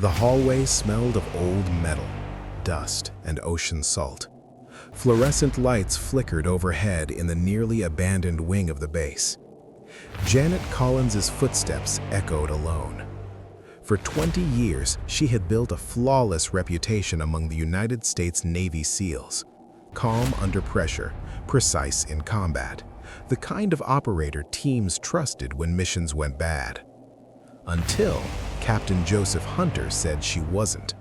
The hallway smelled of old metal, dust, and ocean salt. Fluorescent lights flickered overhead in the nearly abandoned wing of the base. Janet Collins's footsteps echoed alone. For 20 years, she had built a flawless reputation among the United States Navy SEALs. Calm under pressure, precise in combat, the kind of operator teams trusted when missions went bad. Until Captain Joseph Hunter said she wasn't.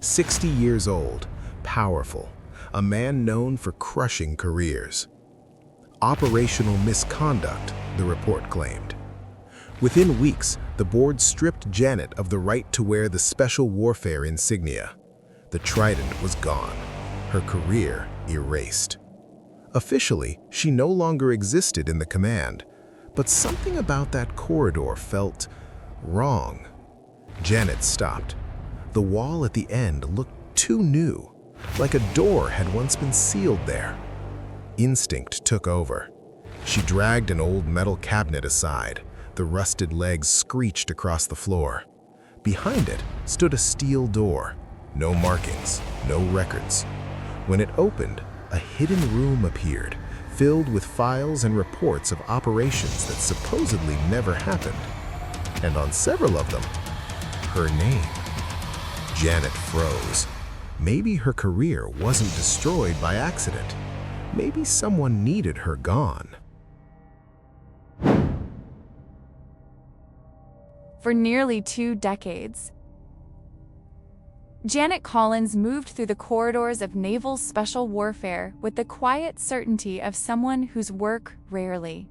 60 years old, powerful, a man known for crushing careers. Operational misconduct, the report claimed. Within weeks, the board stripped Janet of the right to wear the special warfare insignia. The Trident was gone, her career erased. Officially, she no longer existed in the command, but something about that corridor felt wrong. Janet stopped. The wall at the end looked too new, like a door had once been sealed there. Instinct took over. She dragged an old metal cabinet aside. The rusted legs screeched across the floor. Behind it stood a steel door. No markings, no records. When it opened, a hidden room appeared, filled with files and reports of operations that supposedly never happened. And on several of them, her name. Janet froze. Maybe her career wasn't destroyed by accident. Maybe someone needed her gone. For nearly 2 decades, Janet Collins moved through the corridors of naval special warfare with the quiet certainty of someone whose work rarely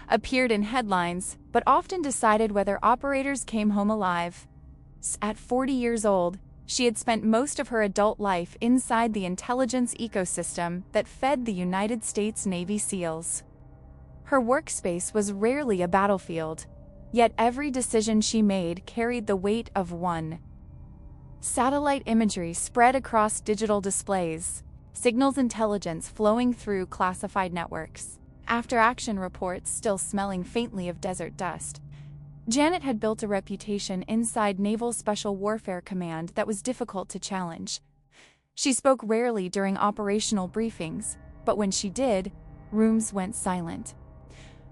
appeared in headlines, but often decided whether operators came home alive. At 40 years old, she had spent most of her adult life inside the intelligence ecosystem that fed the United States Navy SEALs. Her workspace was rarely a battlefield, yet every decision she made carried the weight of one. Satellite imagery spread across digital displays, signals intelligence flowing through classified networks, after-action reports still smelling faintly of desert dust. Janet had built a reputation inside Naval Special Warfare Command that was difficult to challenge. She spoke rarely during operational briefings, but when she did, rooms went silent.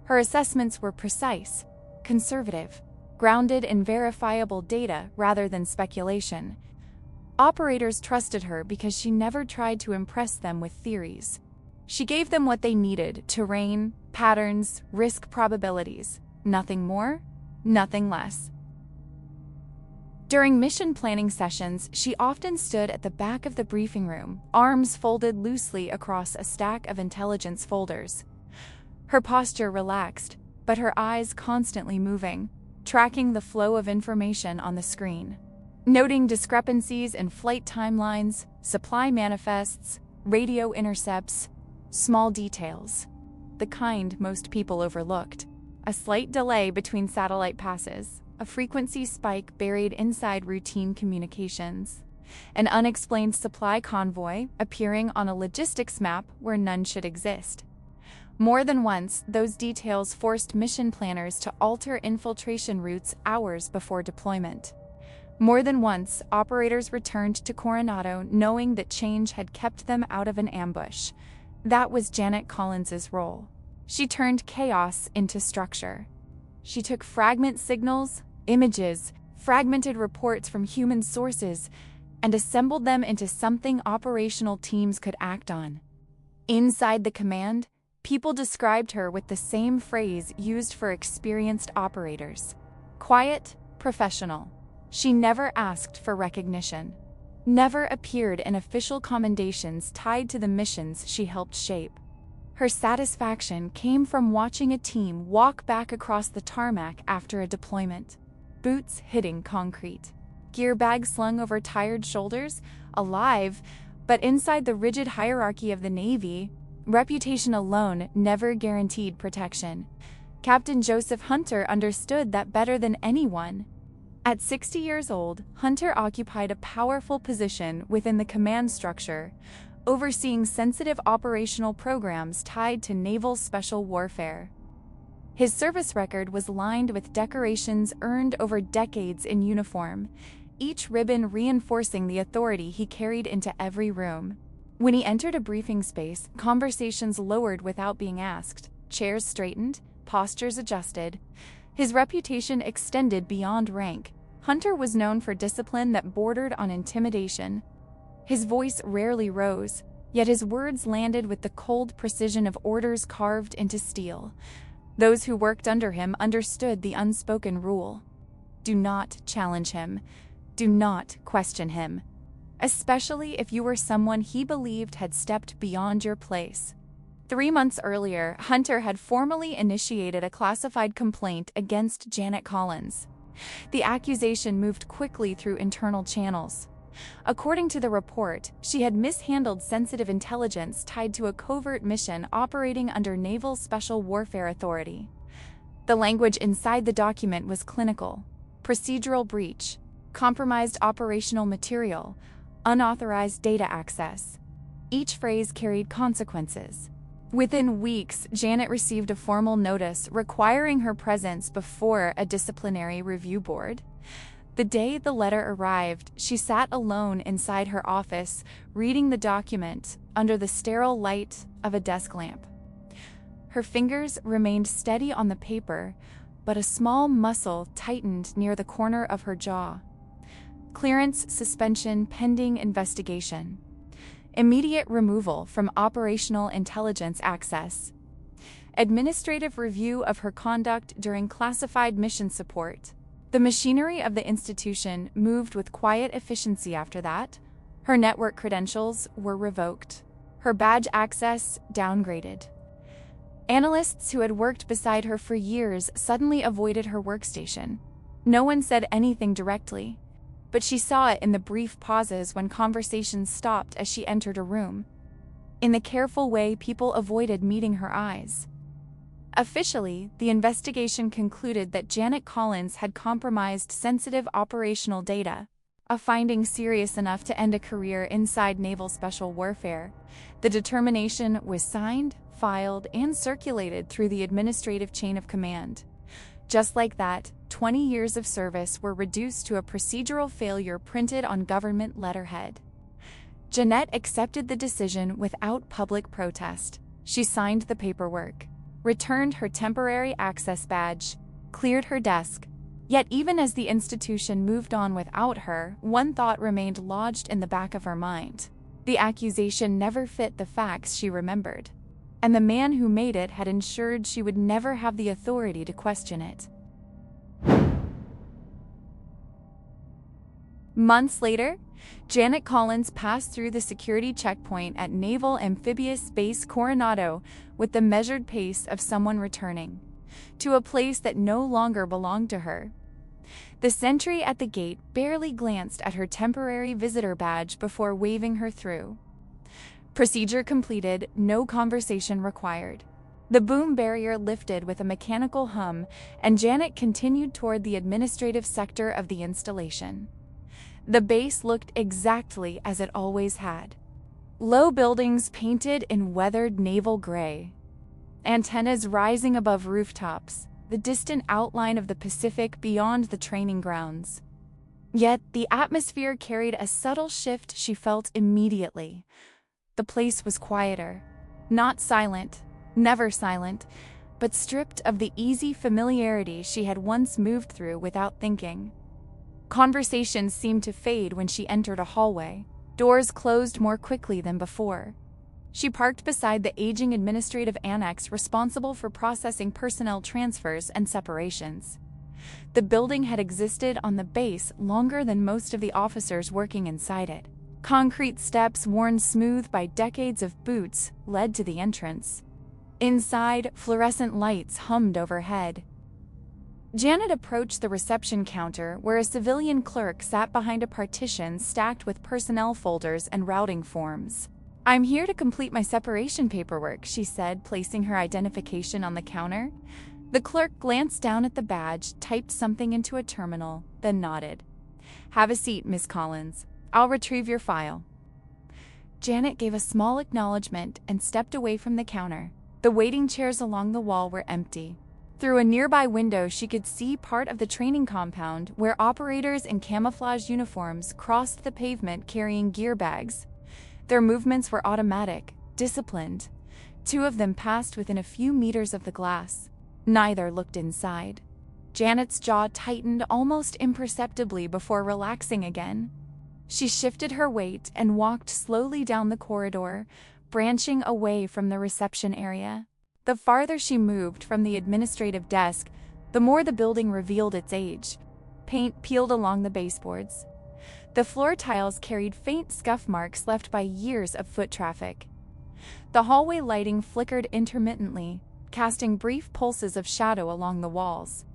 Her assessments were precise, conservative, grounded in verifiable data rather than speculation. Operators trusted her because she never tried to impress them with theories. She gave them what they needed: terrain, patterns, risk probabilities. Nothing more, nothing less. During mission planning sessions, she often stood at the back of the briefing room, arms folded loosely across a stack of intelligence folders. Her posture relaxed, but her eyes constantly moving, tracking the flow of information on the screen, noting discrepancies in flight timelines, supply manifests, radio intercepts, small details, the kind most people overlooked. A slight delay between satellite passes, a frequency spike buried inside routine communications, an unexplained supply convoy appearing on a logistics map where none should exist. More than once, those details forced mission planners to alter infiltration routes hours before deployment. More than once, operators returned to Coronado knowing that change had kept them out of an ambush. That was Janet Collins's role. She turned chaos into structure. She took fragment signals, images, fragmented reports from human sources, and assembled them into something operational teams could act on. Inside the command, people described her with the same phrase used for experienced operators: quiet, professional. She never asked for recognition, never appeared in official commendations tied to the missions she helped shape. Her satisfaction came from watching a team walk back across the tarmac after a deployment, boots hitting concrete, gear bags slung over tired shoulders, alive, but inside the rigid hierarchy of the Navy, reputation alone never guaranteed protection. Captain Joseph Hunter understood that better than anyone. At 60 years old, Hunter occupied a powerful position within the command structure, overseeing sensitive operational programs tied to naval special warfare. His service record was lined with decorations earned over decades in uniform, each ribbon reinforcing the authority he carried into every room. When he entered a briefing space, conversations lowered without being asked, chairs straightened, postures adjusted. His reputation extended beyond rank. Hunter was known for discipline that bordered on intimidation. His voice rarely rose, yet his words landed with the cold precision of orders carved into steel. Those who worked under him understood the unspoken rule. Do not challenge him. Do not question him, especially if you were someone he believed had stepped beyond your place. 3 months earlier, Hunter had formally initiated a classified complaint against Janet Collins. The accusation moved quickly through internal channels. According to the report, she had mishandled sensitive intelligence tied to a covert mission operating under Naval Special Warfare Authority. The language inside the document was clinical: procedural breach, compromised operational material, unauthorized data access. Each phrase carried consequences. Within weeks, Janet received a formal notice requiring her presence before a disciplinary review board. The day the letter arrived, she sat alone inside her office, reading the document under the sterile light of a desk lamp. Her fingers remained steady on the paper, but a small muscle tightened near the corner of her jaw. Clearance suspension pending investigation. Immediate removal from operational intelligence access. Administrative review of her conduct during classified mission support. The machinery of the institution moved with quiet efficiency after that. Her network credentials were revoked. Her badge access downgraded. Analysts who had worked beside her for years suddenly avoided her workstation. No one said anything directly, but she saw it in the brief pauses when conversations stopped as she entered a room, in the careful way people avoided meeting her eyes. Officially, the investigation concluded that Janet Collins had compromised sensitive operational data, a finding serious enough to end a career inside Naval Special Warfare. The determination was signed, filed, and circulated through the administrative chain of command. Just like that, 20 years of service were reduced to a procedural failure printed on government letterhead. Jeanette accepted the decision without public protest. She signed the paperwork, returned her temporary access badge, cleared her desk. Yet even as the institution moved on without her, one thought remained lodged in the back of her mind. The accusation never fit the facts she remembered, and the man who made it had ensured she would never have the authority to question it. Months later, Janet Collins passed through the security checkpoint at Naval Amphibious Base Coronado with the measured pace of someone returning to a place that no longer belonged to her. The sentry at the gate barely glanced at her temporary visitor badge before waving her through. Procedure completed, no conversation required. The boom barrier lifted with a mechanical hum, and Janet continued toward the administrative sector of the installation. The base looked exactly as it always had. Low buildings painted in weathered naval gray. Antennas rising above rooftops, the distant outline of the Pacific beyond the training grounds. Yet the atmosphere carried a subtle shift she felt immediately. The place was quieter. Not silent, never silent, but stripped of the easy familiarity she had once moved through without thinking. Conversations seemed to fade when she entered a hallway. Doors closed more quickly than before. She parked beside the aging administrative annex responsible for processing personnel transfers and separations. The building had existed on the base longer than most of the officers working inside it. Concrete steps worn smooth by decades of boots led to the entrance. Inside, fluorescent lights hummed overhead. Janet approached the reception counter where a civilian clerk sat behind a partition stacked with personnel folders and routing forms. "I'm here to complete my separation paperwork," she said, placing her identification on the counter. The clerk glanced down at the badge, typed something into a terminal, then nodded. "Have a seat, Miss Collins. I'll retrieve your file." Janet gave a small acknowledgement and stepped away from the counter. The waiting chairs along the wall were empty. Through a nearby window, she could see part of the training compound where operators in camouflage uniforms crossed the pavement carrying gear bags. Their movements were automatic, disciplined. Two of them passed within a few meters of the glass. Neither looked inside. Janet's jaw tightened almost imperceptibly before relaxing again. She shifted her weight and walked slowly down the corridor, branching away from the reception area. The farther she moved from the administrative desk, the more the building revealed its age. Paint peeled along the baseboards. The floor tiles carried faint scuff marks left by years of foot traffic. The hallway lighting flickered intermittently, casting brief pulses of shadow along the walls.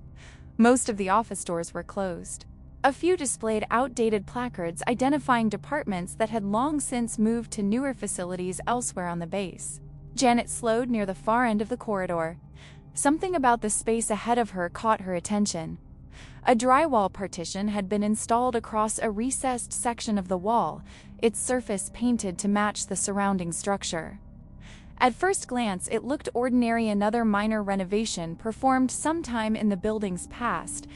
Most of the office doors were closed. A few displayed outdated placards identifying departments that had long since moved to newer facilities elsewhere on the base. Janet slowed near the far end of the corridor. Something about the space ahead of her caught her attention. A drywall partition had been installed across a recessed section of the wall, its surface painted to match the surrounding structure. At first glance, it looked ordinary, another minor renovation performed sometime in the building's past,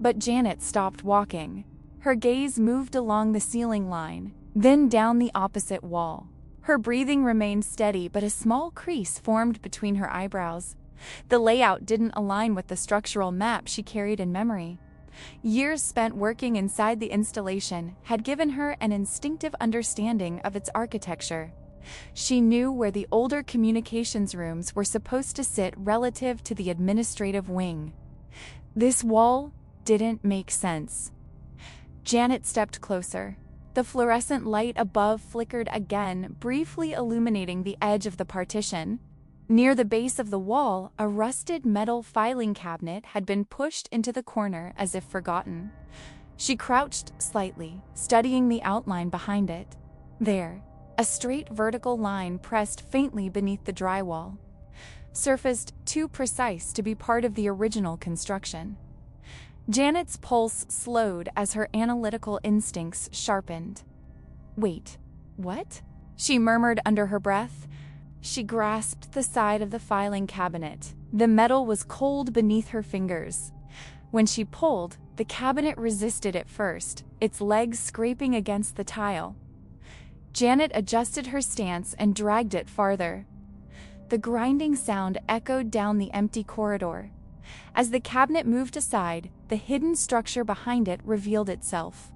but Janet stopped walking. Her gaze moved along the ceiling line, then down the opposite wall. Her breathing remained steady, but a small crease formed between her eyebrows. The layout didn't align with the structural map she carried in memory. Years spent working inside the installation had given her an instinctive understanding of its architecture. She knew where the older communications rooms were supposed to sit relative to the administrative wing. This wall didn't make sense. Janet stepped closer. The fluorescent light above flickered again, briefly illuminating the edge of the partition. Near the base of the wall, a rusted metal filing cabinet had been pushed into the corner as if forgotten. She crouched slightly, studying the outline behind it. There, a straight vertical line pressed faintly beneath the drywall, surfaced too precise to be part of the original construction. Janet's pulse slowed as her analytical instincts sharpened. "Wait, what?" she murmured under her breath. She grasped the side of the filing cabinet. The metal was cold beneath her fingers. When she pulled, the cabinet resisted at first, its legs scraping against the tile. Janet adjusted her stance and dragged it farther. The grinding sound echoed down the empty corridor. As the cabinet moved aside, the hidden structure behind it revealed itself.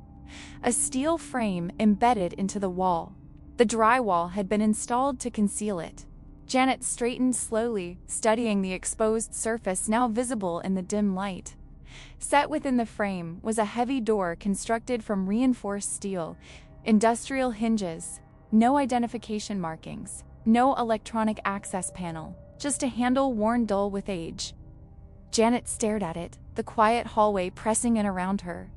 A steel frame embedded into the wall. The drywall had been installed to conceal it. Janet straightened slowly, studying the exposed surface now visible in the dim light. Set within the frame was a heavy door constructed from reinforced steel, industrial hinges, no identification markings, no electronic access panel, just a handle worn dull with age. Janet stared at it, the quiet hallway pressing in around her.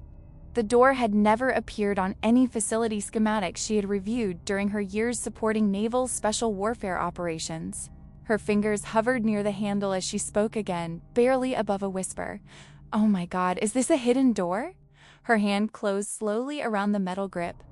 The door had never appeared on any facility schematic she had reviewed during her years supporting naval special warfare operations. Her fingers hovered near the handle as she spoke again, barely above a whisper. "Oh my God, is this a hidden door?" Her hand closed slowly around the metal grip.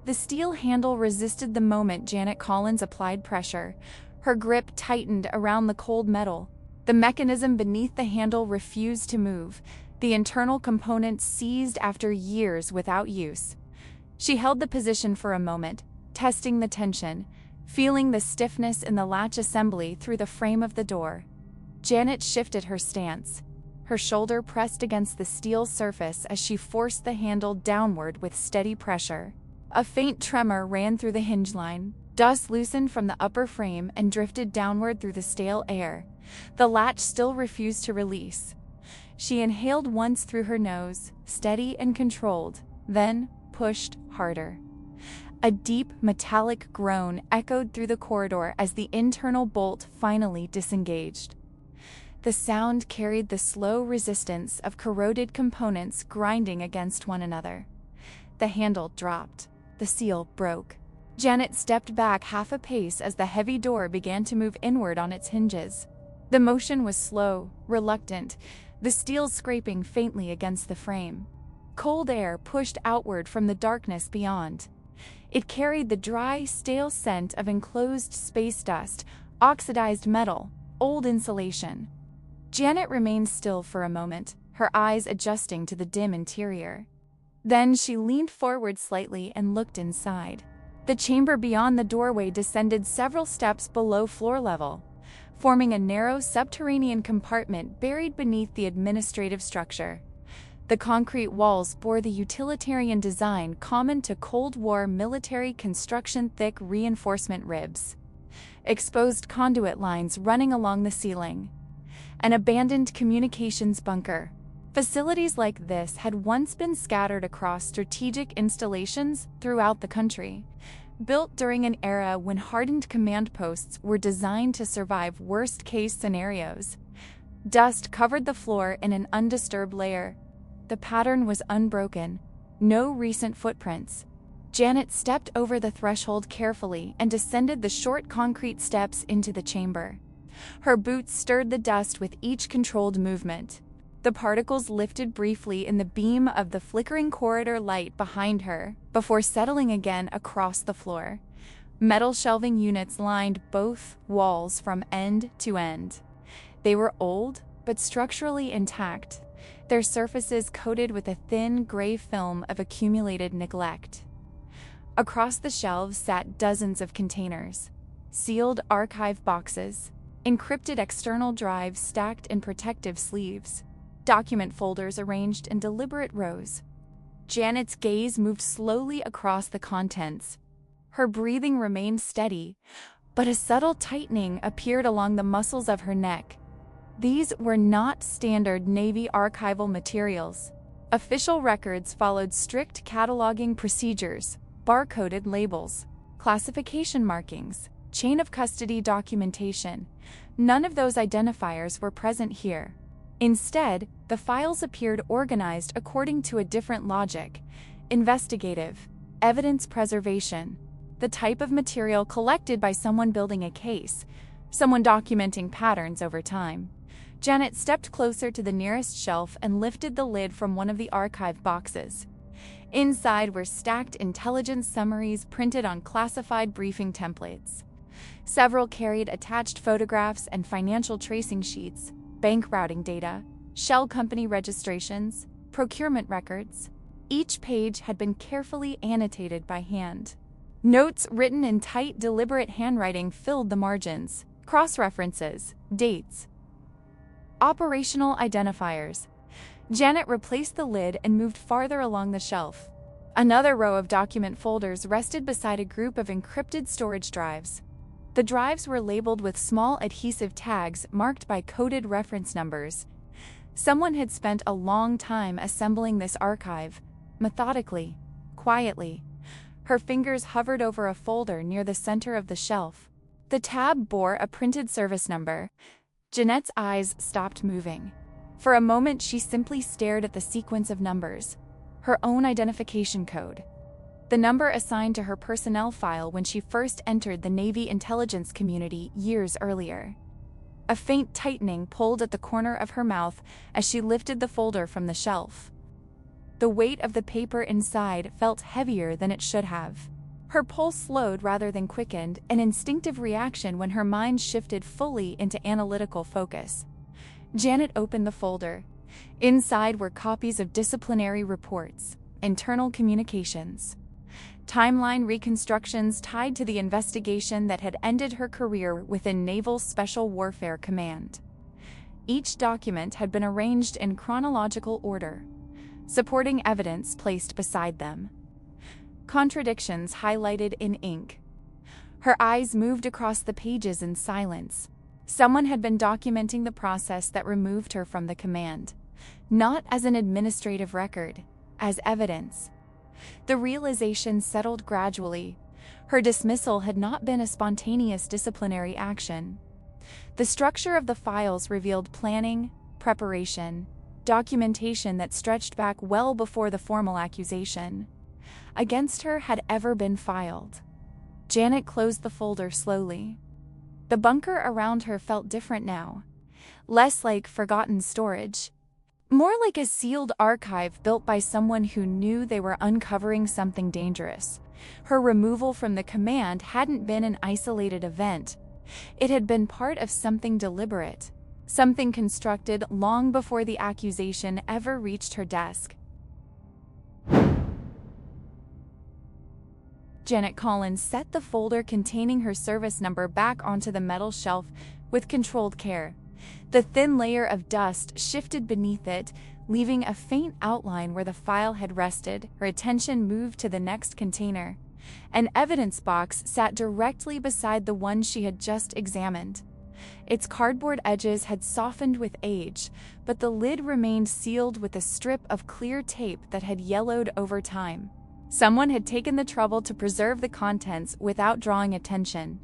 The steel handle resisted the moment Janet Collins applied pressure. Her grip tightened around the cold metal. The mechanism beneath the handle refused to move, the internal components seized after years without use. She held the position for a moment, testing the tension, feeling the stiffness in the latch assembly through the frame of the door. Janet shifted her stance. Her shoulder pressed against the steel surface as she forced the handle downward with steady pressure. A faint tremor ran through the hinge line. Dust loosened from the upper frame and drifted downward through the stale air. The latch still refused to release. She inhaled once through her nose, steady and controlled, then pushed harder. A deep, metallic groan echoed through the corridor as the internal bolt finally disengaged. The sound carried the slow resistance of corroded components grinding against one another. The handle dropped. The seal broke. Janet stepped back half a pace as the heavy door began to move inward on its hinges. The motion was slow, reluctant, the steel scraping faintly against the frame. Cold air pushed outward from the darkness beyond. It carried the dry, stale scent of enclosed space dust, oxidized metal, old insulation. Janet remained still for a moment, her eyes adjusting to the dim interior. Then she leaned forward slightly and looked inside. The chamber beyond the doorway descended several steps below floor level, forming a narrow subterranean compartment buried beneath the administrative structure. The concrete walls bore the utilitarian design common to Cold War military construction: thick reinforcement ribs, exposed conduit lines running along the ceiling, an abandoned communications bunker. Facilities like this had once been scattered across strategic installations throughout the country, built during an era when hardened command posts were designed to survive worst-case scenarios. Dust covered the floor in an undisturbed layer. The pattern was unbroken, no recent footprints. Janet stepped over the threshold carefully and descended the short concrete steps into the chamber. Her boots stirred the dust with each controlled movement. The particles lifted briefly in the beam of the flickering corridor light behind her, before settling again across the floor. Metal shelving units lined both walls from end to end. They were old, but structurally intact, their surfaces coated with a thin gray film of accumulated neglect. Across the shelves sat dozens of containers, sealed archive boxes, encrypted external drives stacked in protective sleeves, document folders arranged in deliberate rows. Janet's gaze moved slowly across the contents. Her breathing remained steady, but a subtle tightening appeared along the muscles of her neck. These were not standard Navy archival materials. Official records followed strict cataloging procedures, barcoded labels, classification markings, chain of custody documentation. None of those identifiers were present here. Instead, the files appeared organized according to a different logic: investigative, evidence preservation, the type of material collected by someone building a case, someone documenting patterns over time. Janet stepped closer to the nearest shelf and lifted the lid from one of the archive boxes. Inside were stacked intelligence summaries printed on classified briefing templates. Several carried attached photographs and financial tracing sheets, bank routing data, shell company registrations, procurement records. Each page had been carefully annotated by hand. Notes written in tight, deliberate handwriting filled the margins, cross-references, dates, operational identifiers. Janet replaced the lid and moved farther along the shelf. Another row of document folders rested beside a group of encrypted storage drives. The drives were labeled with small adhesive tags marked by coded reference numbers. Someone had spent a long time assembling this archive, methodically, quietly. Her fingers hovered over a folder near the center of the shelf. The tab bore a printed service number. Janet's eyes stopped moving. For a moment, she simply stared at the sequence of numbers, her own identification code, the number assigned to her personnel file when she first entered the Navy intelligence community years earlier. A faint tightening pulled at the corner of her mouth as she lifted the folder from the shelf. The weight of the paper inside felt heavier than it should have. Her pulse slowed rather than quickened, an instinctive reaction when her mind shifted fully into analytical focus. Janet opened the folder. Inside were copies of disciplinary reports, internal communications, timeline reconstructions tied to the investigation that had ended her career within Naval Special Warfare Command. Each document had been arranged in chronological order, supporting evidence placed beside them, contradictions highlighted in ink. Her eyes moved across the pages in silence. Someone had been documenting the process that removed her from the command, not as an administrative record, as evidence. The realization settled gradually. Her dismissal had not been a spontaneous disciplinary action. The structure of the files revealed planning, preparation, documentation that stretched back well before the formal accusation against her had ever been filed. Janet closed the folder slowly. The bunker around her felt different now, less like forgotten storage, more like a sealed archive built by someone who knew they were uncovering something dangerous. Her removal from the command hadn't been an isolated event. It had been part of something deliberate, something constructed long before the accusation ever reached her desk. Janet Collins set the folder containing her service number back onto the metal shelf with controlled care. The thin layer of dust shifted beneath it, leaving a faint outline where the file had rested. Her attention moved to the next container. An evidence box sat directly beside the one she had just examined. Its cardboard edges had softened with age, but the lid remained sealed with a strip of clear tape that had yellowed over time. Someone had taken the trouble to preserve the contents without drawing attention.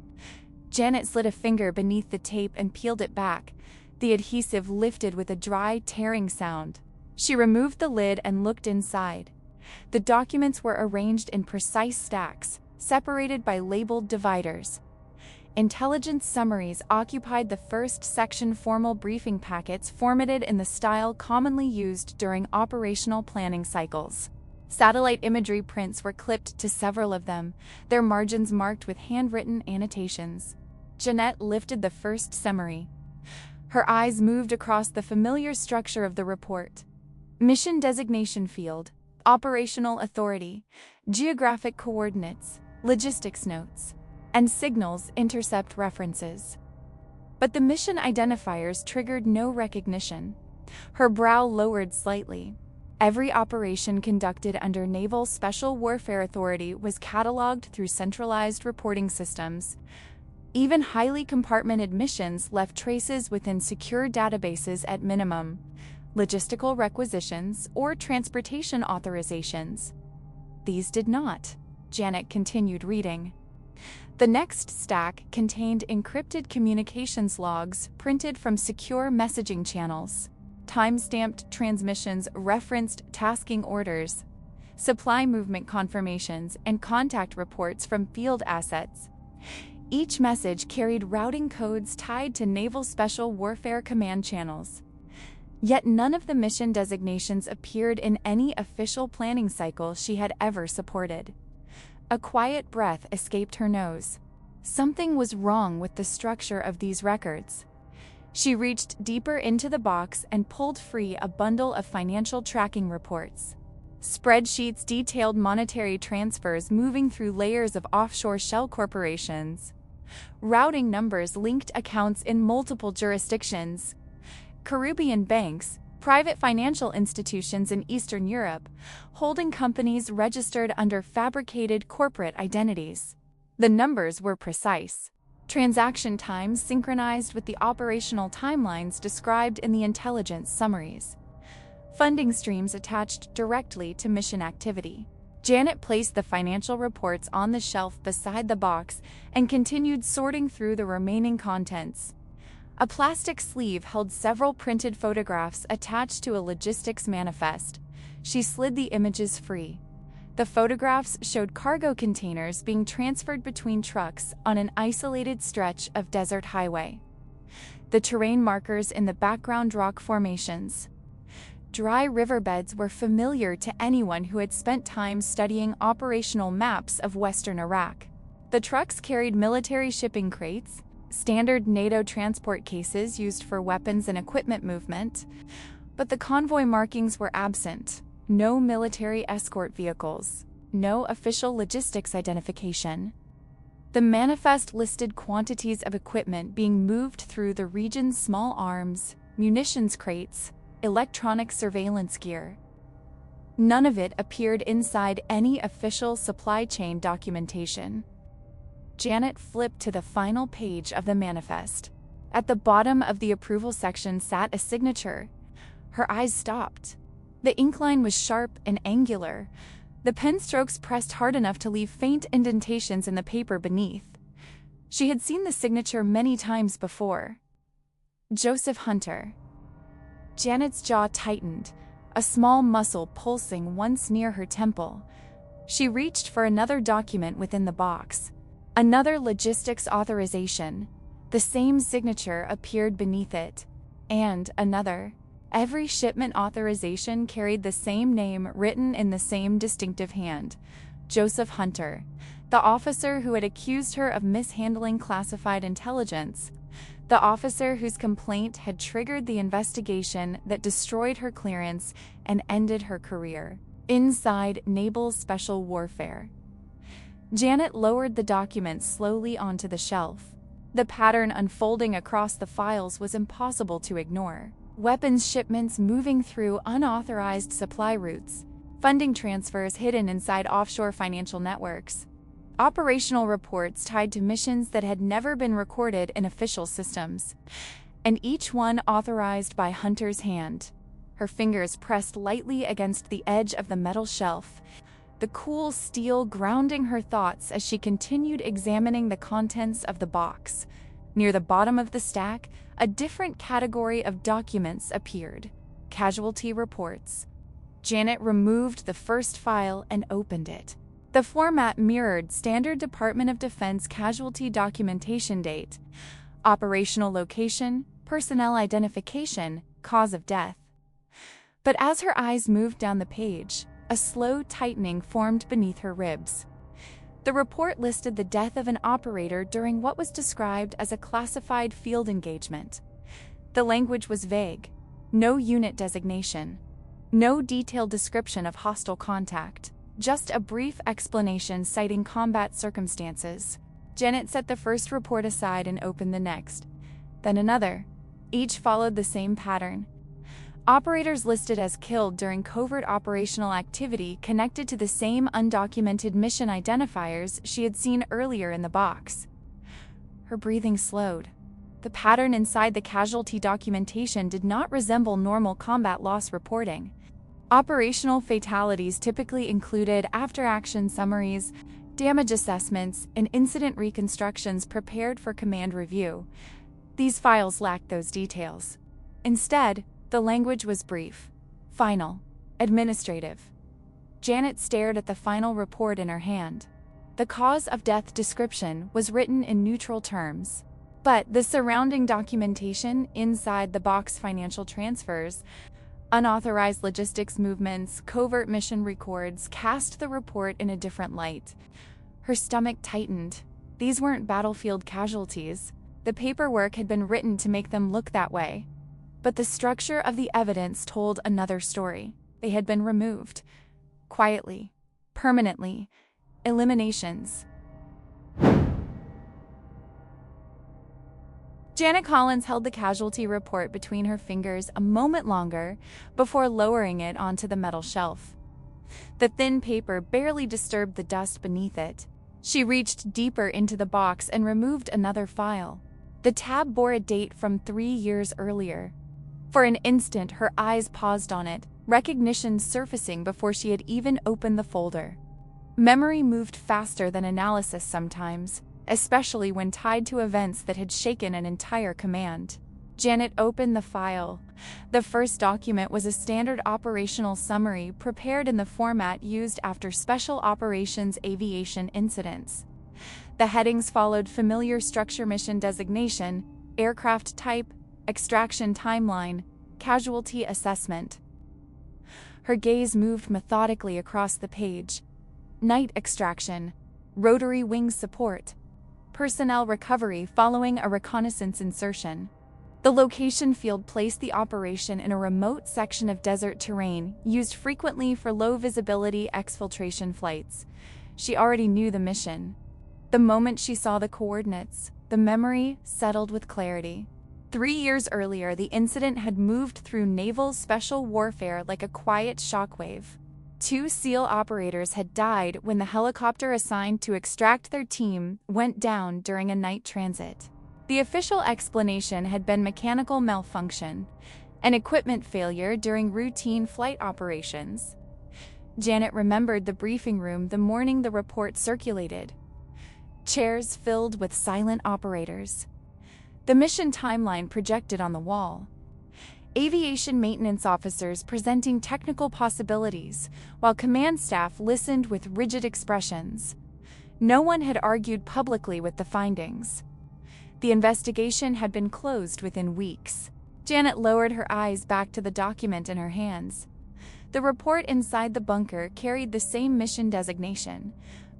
Janet slid a finger beneath the tape and peeled it back. The adhesive lifted with a dry, tearing sound. She removed the lid and looked inside. The documents were arranged in precise stacks, separated by labeled dividers. Intelligence summaries occupied the first section. Formal briefing packets formatted in the style commonly used during operational planning cycles. Satellite imagery prints were clipped to several of them, their margins marked with handwritten annotations. Janet lifted the first summary. Her eyes moved across the familiar structure of the report. Mission designation field, operational authority, geographic coordinates, logistics notes, and signals intercept references. But the mission identifiers triggered no recognition. Her brow lowered slightly. Every operation conducted under Naval Special Warfare Authority was cataloged through centralized reporting systems. Even highly compartmented missions left traces within secure databases at minimum, logistical requisitions, or transportation authorizations. These did not. Janet continued reading. The next stack contained encrypted communications logs printed from secure messaging channels. Time-stamped transmissions referenced tasking orders, supply movement confirmations, and contact reports from field assets. Each message carried routing codes tied to Naval Special Warfare Command channels. Yet none of the mission designations appeared in any official planning cycle she had ever supported. A quiet breath escaped her nose. Something was wrong with the structure of these records. She reached deeper into the box and pulled free a bundle of financial tracking reports. Spreadsheets detailed monetary transfers moving through layers of offshore shell corporations. Routing numbers linked accounts in multiple jurisdictions. Caribbean banks, private financial institutions in Eastern Europe, holding companies registered under fabricated corporate identities. The numbers were precise. Transaction times synchronized with the operational timelines described in the intelligence summaries. Funding streams attached directly to mission activity. Janet placed the financial reports on the shelf beside the box and continued sorting through the remaining contents. A plastic sleeve held several printed photographs attached to a logistics manifest. She slid the images free. The photographs showed cargo containers being transferred between trucks on an isolated stretch of desert highway. The terrain markers in the background rock formations. Dry riverbeds were familiar to anyone who had spent time studying operational maps of western Iraq. The trucks carried military shipping crates, standard NATO transport cases used for weapons and equipment movement, but the convoy markings were absent. No military escort vehicles, no official logistics identification. The manifest listed quantities of equipment being moved through the region's small arms, munitions crates, electronic surveillance gear. None of it appeared inside any official supply chain documentation. Janet flipped to the final page of the manifest. At the bottom of the approval section sat a signature. Her eyes stopped. The ink line was sharp and angular. The pen strokes pressed hard enough to leave faint indentations in the paper beneath. She had seen the signature many times before. Joseph Hunter. Janet's jaw tightened, a small muscle pulsing once near her temple. She reached for another document within the box. Another logistics authorization. The same signature appeared beneath it. And another. Every shipment authorization carried the same name written in the same distinctive hand. Joseph Hunter. the officer who had accused her of mishandling classified intelligence, the officer whose complaint had triggered the investigation that destroyed her clearance and ended her career. Inside Naval Special Warfare. Janet lowered the documents slowly onto the shelf. The pattern unfolding across the files was impossible to ignore. Weapons shipments moving through unauthorized supply routes, funding transfers hidden inside offshore financial networks, operational reports tied to missions that had never been recorded in official systems, and each one authorized by Hunter's hand. Her fingers pressed lightly against the edge of the metal shelf, the cool steel grounding her thoughts as she continued examining the contents of the box. Near the bottom of the stack, a different category of documents appeared: casualty reports. Janet removed the first file and opened it. The format mirrored standard Department of Defense casualty documentation: date, operational location, personnel identification, cause of death. But as her eyes moved down the page, a slow tightening formed beneath her ribs. The report listed the death of an operator during what was described as a classified field engagement. The language was vague: no unit designation, no detailed description of hostile contact, just a brief explanation citing combat circumstances. Janet set the first report aside and opened the next, then another. Each followed the same pattern: operators listed as killed during covert operational activity connected to the same undocumented mission identifiers she had seen earlier in the box. Her breathing slowed. The pattern inside the casualty documentation did not resemble normal combat loss reporting. Operational fatalities typically included after-action summaries, damage assessments, and incident reconstructions prepared for command review. These files lacked those details. Instead, the language was brief, final, administrative. Janet stared at the final report in her hand. The cause of death description was written in neutral terms, but the surrounding documentation inside the box: financial transfers, unauthorized logistics movements, covert mission records, cast the report in a different light. Her stomach tightened. These weren't battlefield casualties. The paperwork had been written to make them look that way. But the structure of the evidence told another story. They had been removed. Quietly. Permanently. Eliminations. Janet Collins held the casualty report between her fingers a moment longer before lowering it onto the metal shelf. The thin paper barely disturbed the dust beneath it. She reached deeper into the box and removed another file. The tab bore a date from 3 years earlier. For an instant, her eyes paused on it, recognition surfacing before she had even opened the folder. Memory moved faster than analysis sometimes, especially when tied to events that had shaken an entire command. Janet opened the file. The first document was a standard operational summary prepared in the format used after special operations aviation incidents. The headings followed familiar structure: mission designation, aircraft type, extraction timeline, casualty assessment. Her gaze moved methodically across the page. Night extraction, rotary wing support, personnel recovery following a reconnaissance insertion. The location field placed the operation in a remote section of desert terrain used frequently for low-visibility exfiltration flights. She already knew the mission. The moment she saw the coordinates, the memory settled with clarity. 3 years earlier, the incident had moved through naval special warfare like a quiet shockwave. 2 SEAL operators had died when the helicopter assigned to extract their team went down during a night transit. The official explanation had been mechanical malfunction, an equipment failure during routine flight operations. Janet remembered the briefing room the morning the report circulated. Chairs filled with silent operators. The mission timeline projected on the wall. Aviation maintenance officers presenting technical possibilities, while command staff listened with rigid expressions. No one had argued publicly with the findings. The investigation had been closed within weeks. Janet lowered her eyes back to the document in her hands. The report inside the bunker carried the same mission designation,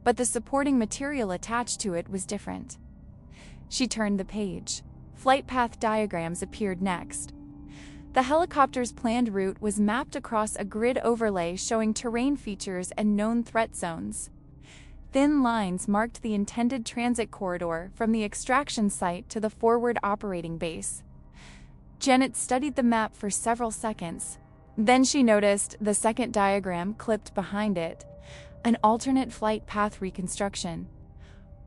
but the supporting material attached to it was different. She turned the page. Flight path diagrams appeared next. The helicopter's planned route was mapped across a grid overlay showing terrain features and known threat zones. Thin lines marked the intended transit corridor from the extraction site to the forward operating base. Janet studied the map for several seconds. Then she noticed the second diagram clipped behind it, an alternate flight path reconstruction.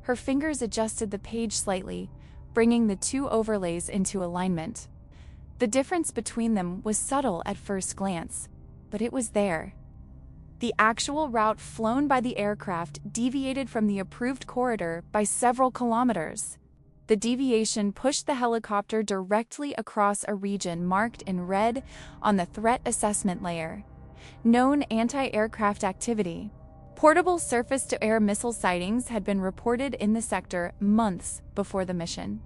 Her fingers adjusted the page slightly, bringing the two overlays into alignment. The difference between them was subtle at first glance, but it was there. The actual route flown by the aircraft deviated from the approved corridor by several kilometers. The deviation pushed the helicopter directly across a region marked in red on the threat assessment layer. Known anti-aircraft activity. Portable surface-to-air missile sightings had been reported in the sector months before the mission.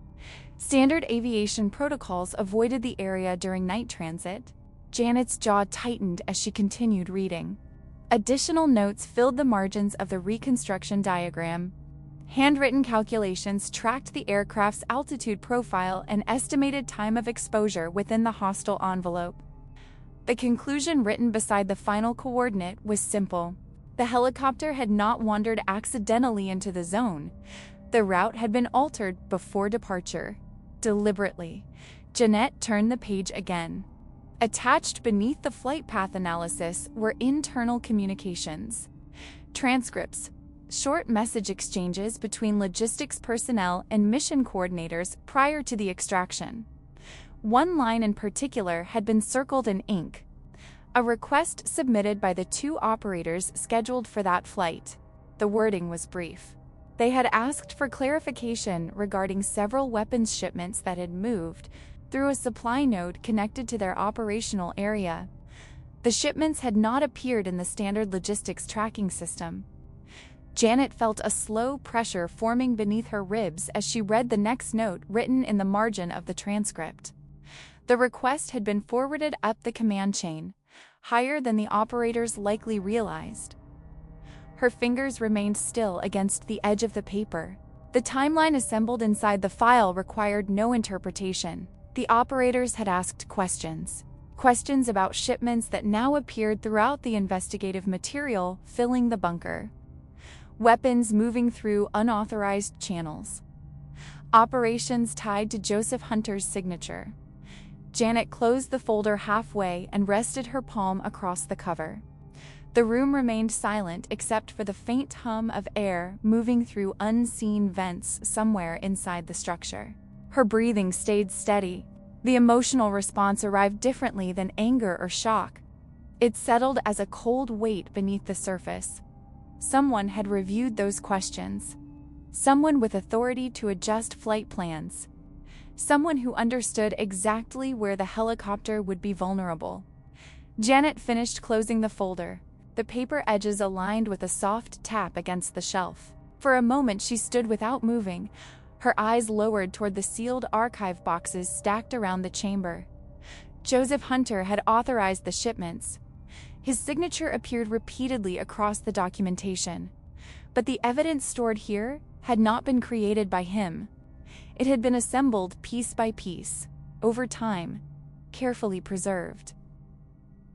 Standard aviation protocols avoided the area during night transit. Janet's jaw tightened as she continued reading. Additional notes filled the margins of the reconstruction diagram. Handwritten calculations tracked the aircraft's altitude profile and estimated time of exposure within the hostile envelope. The conclusion written beside the final coordinate was simple. The helicopter had not wandered accidentally into the zone. The route had been altered before departure. Deliberately. Janet turned the page again. Attached beneath the flight path analysis were internal communications. Transcripts, short message exchanges between logistics personnel and mission coordinators prior to the extraction. One line in particular had been circled in ink. A request submitted by the two operators scheduled for that flight. The wording was brief. They had asked for clarification regarding several weapons shipments that had moved through a supply node connected to their operational area. The shipments had not appeared in the standard logistics tracking system. Janet felt a slow pressure forming beneath her ribs as she read the next note written in the margin of the transcript. The request had been forwarded up the command chain, higher than the operators likely realized. Her fingers remained still against the edge of the paper. The timeline assembled inside the file required no interpretation. The operators had asked questions. Questions about shipments that now appeared throughout the investigative material filling the bunker. Weapons moving through unauthorized channels. Operations tied to Joseph Hunter's signature. Janet closed the folder halfway and rested her palm across the cover. The room remained silent except for the faint hum of air moving through unseen vents somewhere inside the structure. Her breathing stayed steady. The emotional response arrived differently than anger or shock. It settled as a cold weight beneath the surface. Someone had reviewed those questions. Someone with authority to adjust flight plans. Someone who understood exactly where the helicopter would be vulnerable. Janet finished closing the folder. The paper edges aligned with a soft tap against the shelf. For a moment she stood without moving, her eyes lowered toward the sealed archive boxes stacked around the chamber. Joseph Hunter had authorized the shipments. His signature appeared repeatedly across the documentation. But the evidence stored here had not been created by him. It had been assembled piece by piece, over time, carefully preserved.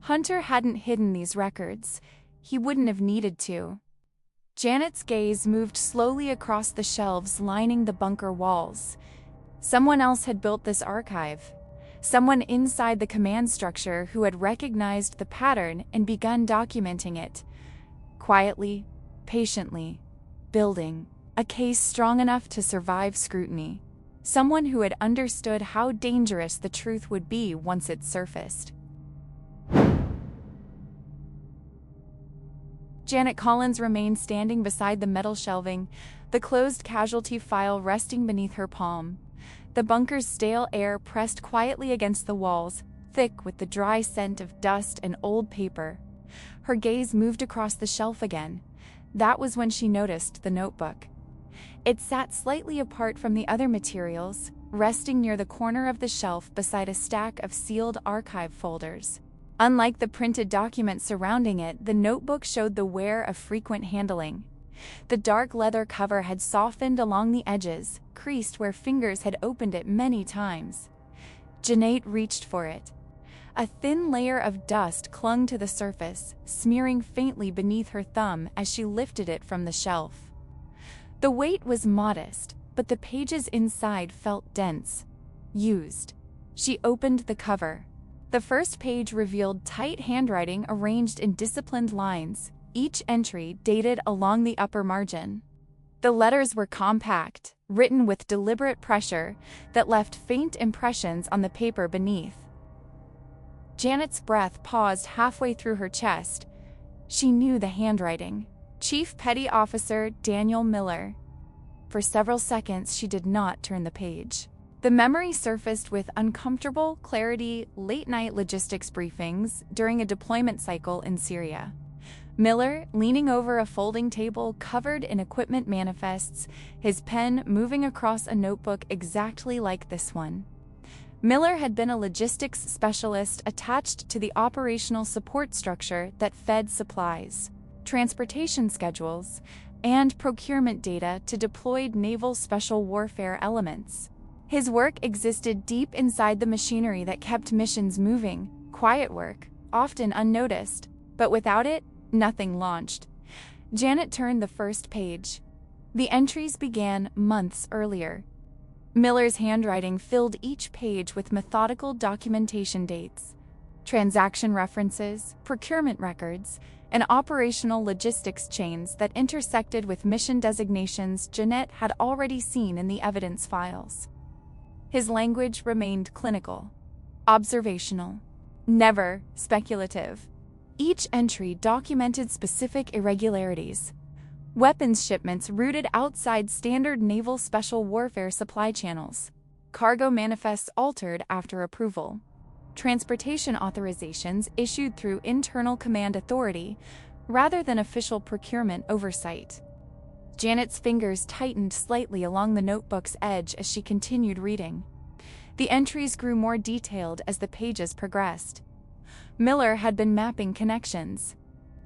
Hunter hadn't hidden these records. He wouldn't have needed to. Janet's gaze moved slowly across the shelves lining the bunker walls. Someone else had built this archive. Someone inside the command structure who had recognized the pattern and begun documenting it. Quietly, patiently, building a case strong enough to survive scrutiny. Someone who had understood how dangerous the truth would be once it surfaced. Janet Collins remained standing beside the metal shelving, the closed casualty file resting beneath her palm. The bunker's stale air pressed quietly against the walls, thick with the dry scent of dust and old paper. Her gaze moved across the shelf again. That was when she noticed the notebook. It sat slightly apart from the other materials, resting near the corner of the shelf beside a stack of sealed archive folders. Unlike the printed documents surrounding it, the notebook showed the wear of frequent handling. The dark leather cover had softened along the edges, creased where fingers had opened it many times. Janet reached for it. A thin layer of dust clung to the surface, smearing faintly beneath her thumb as she lifted it from the shelf. The weight was modest, but the pages inside felt dense, used. She opened the cover. The first page revealed tight handwriting arranged in disciplined lines, each entry dated along the upper margin. The letters were compact, written with deliberate pressure that left faint impressions on the paper beneath. Janet's breath paused halfway through her chest. She knew the handwriting. Chief Petty Officer Daniel Miller. For several seconds, she did not turn the page. The memory surfaced with uncomfortable clarity late-night logistics briefings during a deployment cycle in Syria. Miller, leaning over a folding table covered in equipment manifests, his pen moving across a notebook exactly like this one. Miller had been a logistics specialist attached to the operational support structure that fed supplies, transportation schedules, and procurement data to deployed naval special warfare elements. His work existed deep inside the machinery that kept missions moving, quiet work, often unnoticed, but without it, nothing launched. Janet turned the first page. The entries began months earlier. Miller's handwriting filled each page with methodical documentation dates, transaction references, procurement records, and operational logistics chains that intersected with mission designations Janet had already seen in the evidence files. His language remained clinical, observational, never speculative. Each entry documented specific irregularities. Weapons shipments routed outside standard naval special warfare supply channels. Cargo manifests altered after approval. Transportation authorizations issued through internal command authority rather than official procurement oversight. Janet's fingers tightened slightly along the notebook's edge as she continued reading. The entries grew more detailed as the pages progressed. Miller had been mapping connections,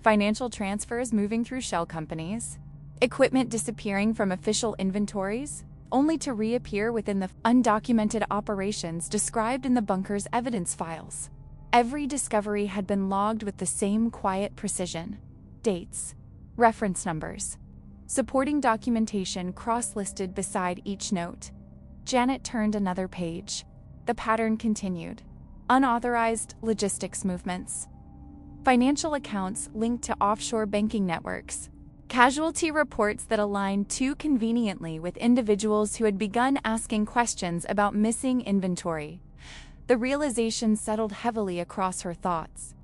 financial transfers moving through shell companies, equipment disappearing from official inventories, only to reappear within the undocumented operations described in the bunker's evidence files. Every discovery had been logged with the same quiet precision. Dates, reference numbers, supporting documentation cross-listed beside each note. Janet turned another page. The pattern continued. Unauthorized logistics movements. Financial accounts linked to offshore banking networks. Casualty reports that aligned too conveniently with individuals who had begun asking questions about missing inventory. The realization settled heavily across her thoughts.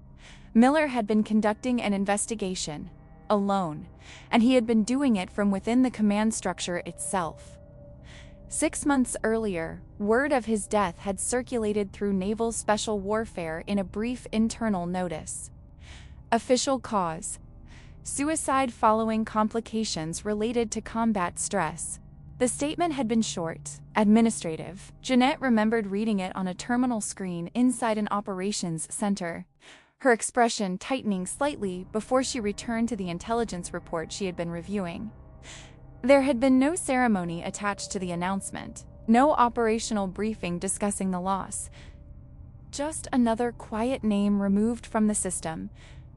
Miller had been conducting an investigation, alone, and he had been doing it from within the command structure itself. 6 months earlier, word of his death had circulated through naval special warfare in a brief internal notice. Official cause: suicide following complications related to combat stress. The statement had been short, administrative. Janet remembered reading it on a terminal screen inside an operations center, her expression tightening slightly before she returned to the intelligence report she had been reviewing. There had been no ceremony attached to the announcement, no operational briefing discussing the loss. Just another quiet name removed from the system.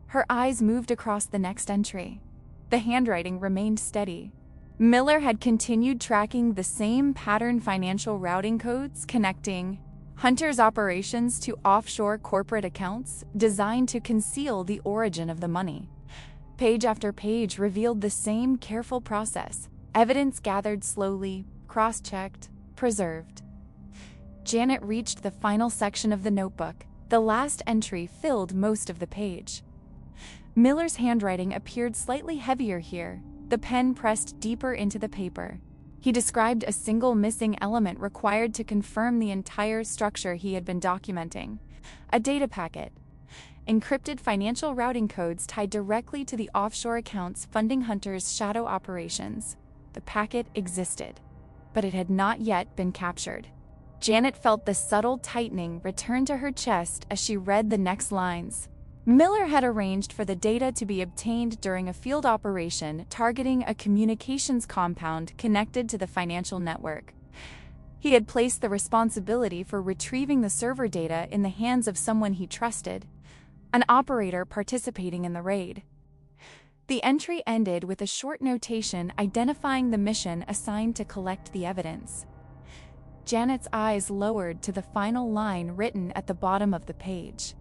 Her eyes moved across the next entry. The handwriting remained steady. Miller had continued tracking the same pattern financial routing codes connecting Hunter's operations to offshore corporate accounts designed to conceal the origin of the money. Page after page revealed the same careful process. Evidence gathered slowly, cross-checked, preserved. Janet reached the final section of the notebook. The last entry filled most of the page. Miller's handwriting appeared slightly heavier here, the pen pressed deeper into the paper. He described a single missing element required to confirm the entire structure he had been documenting: a data packet. Encrypted financial routing codes tied directly to the offshore accounts funding Hunter's shadow operations. The packet existed, but it had not yet been captured. Janet felt the subtle tightening return to her chest as she read the next lines. Miller had arranged for the data to be obtained during a field operation targeting a communications compound connected to the financial network. He had placed the responsibility for retrieving the server data in the hands of someone he trusted, an operator participating in the raid. The entry ended with a short notation identifying the mission assigned to collect the evidence. Janet's eyes lowered to the final line written at the bottom of the page.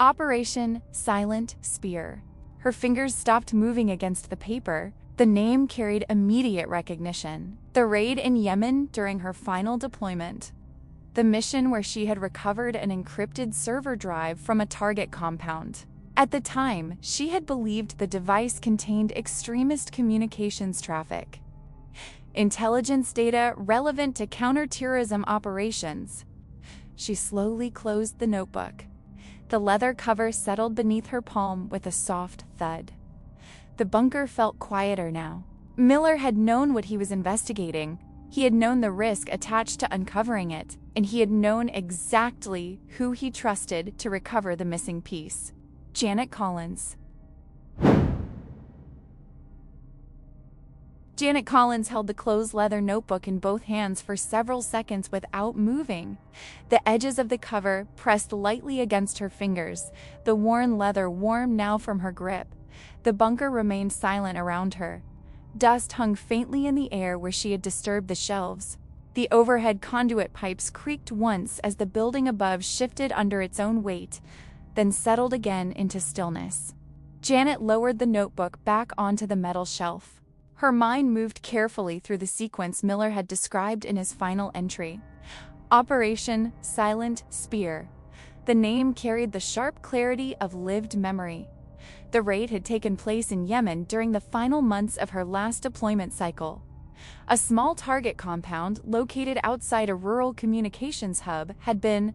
Operation Silent Spear. Her fingers stopped moving against the paper. The name carried immediate recognition. The raid in Yemen during her final deployment. The mission where she had recovered an encrypted server drive from a target compound. At the time, she had believed the device contained extremist communications traffic. Intelligence data relevant to counterterrorism operations. She slowly closed the notebook. The leather cover settled beneath her palm with a soft thud. The bunker felt quieter now. Miller had known what he was investigating. He had known the risk attached to uncovering it, and he had known exactly who he trusted to recover the missing piece. Janet Collins. Janet Collins held the closed leather notebook in both hands for several seconds without moving. The edges of the cover pressed lightly against her fingers, the worn leather warm now from her grip. The bunker remained silent around her. Dust hung faintly in the air where she had disturbed the shelves. The overhead conduit pipes creaked once as the building above shifted under its own weight, then settled again into stillness. Janet lowered the notebook back onto the metal shelf. Her mind moved carefully through the sequence Miller had described in his final entry. Operation Silent Spear. The name carried the sharp clarity of lived memory. The raid had taken place in Yemen during the final months of her last deployment cycle. A small target compound located outside a rural communications hub had been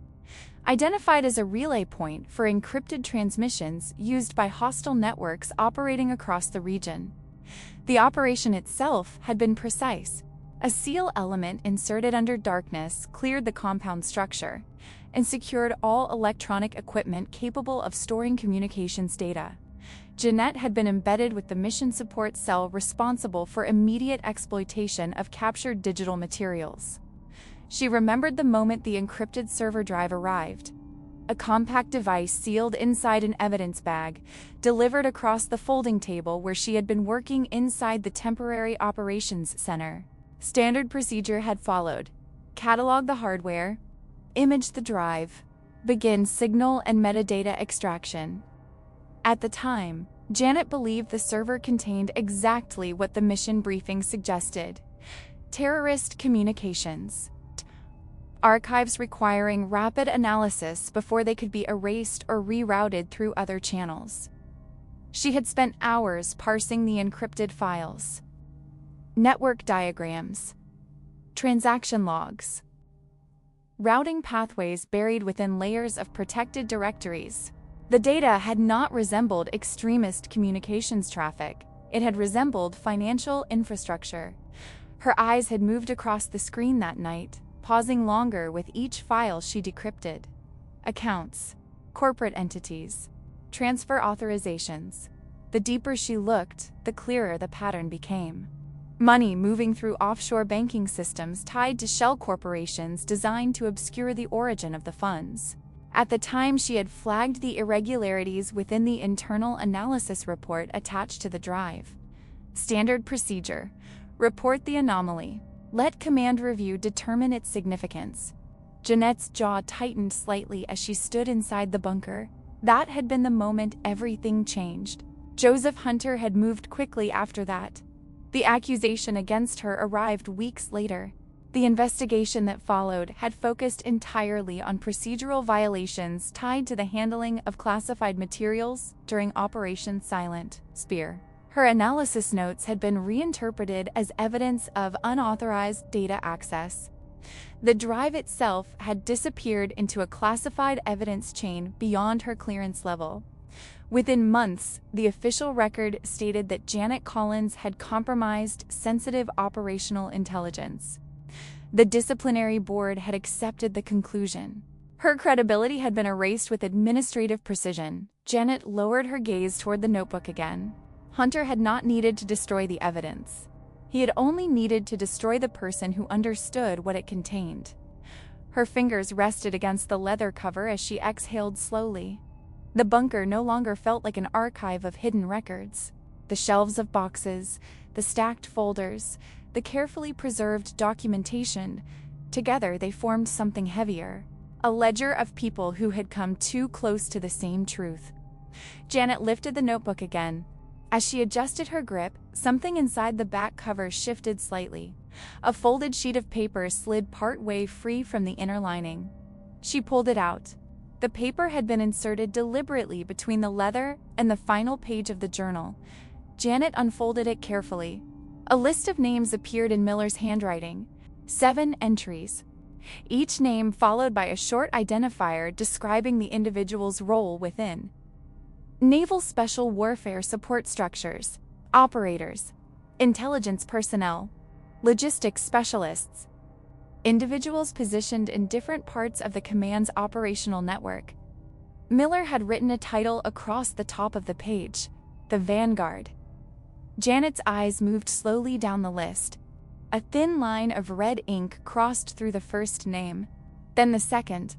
identified as a relay point for encrypted transmissions used by hostile networks operating across the region. The operation itself had been precise. A seal element inserted under darkness cleared the compound structure and secured all electronic equipment capable of storing communications data. Jeanette had been embedded with the mission support cell responsible for immediate exploitation of captured digital materials. She remembered the moment the encrypted server drive arrived. A compact device sealed inside an evidence bag, delivered across the folding table where she had been working inside the temporary operations center. Standard procedure had followed. Catalog the hardware, image the drive, begin signal and metadata extraction. At the time, Janet believed the server contained exactly what the mission briefing suggested: terrorist communications. Archives requiring rapid analysis before they could be erased or rerouted through other channels. She had spent hours parsing the encrypted files. Network diagrams. Transaction logs. Routing pathways buried within layers of protected directories. The data had not resembled extremist communications traffic. It had resembled financial infrastructure. Her eyes had moved across the screen that night, pausing longer with each file she decrypted. Accounts, corporate entities, transfer authorizations. The deeper she looked, the clearer the pattern became. Money moving through offshore banking systems tied to shell corporations designed to obscure the origin of the funds. At the time, she had flagged the irregularities within the internal analysis report attached to the drive. Standard procedure: report the anomaly. Let command review determine its significance. Jeanette's jaw tightened slightly as she stood inside the bunker. That had been the moment everything changed. Joseph Hunter had moved quickly after that. The accusation against her arrived weeks later. The investigation that followed had focused entirely on procedural violations tied to the handling of classified materials during Operation Silent Spear. Her analysis notes had been reinterpreted as evidence of unauthorized data access. The drive itself had disappeared into a classified evidence chain beyond her clearance level. Within months, the official record stated that Janet Collins had compromised sensitive operational intelligence. The disciplinary board had accepted the conclusion. Her credibility had been erased with administrative precision. Janet lowered her gaze toward the notebook again. Hunter had not needed to destroy the evidence. He had only needed to destroy the person who understood what it contained. Her fingers rested against the leather cover as she exhaled slowly. The bunker no longer felt like an archive of hidden records. The shelves of boxes, the stacked folders, the carefully preserved documentation, together they formed something heavier. A ledger of people who had come too close to the same truth. Janet lifted the notebook again. As she adjusted her grip, something inside the back cover shifted slightly. A folded sheet of paper slid part-way free from the inner lining. She pulled it out. The paper had been inserted deliberately between the leather and the final page of the journal. Janet unfolded it carefully. A list of names appeared in Miller's handwriting. 7 entries. Each name followed by a short identifier describing the individual's role within. Naval Special Warfare Support Structures, Operators, Intelligence Personnel, Logistics Specialists. Individuals positioned in different parts of the command's operational network. Miller had written a title across the top of the page, The Vanguard. Janet's eyes moved slowly down the list. A thin line of red ink crossed through the first name, then the second.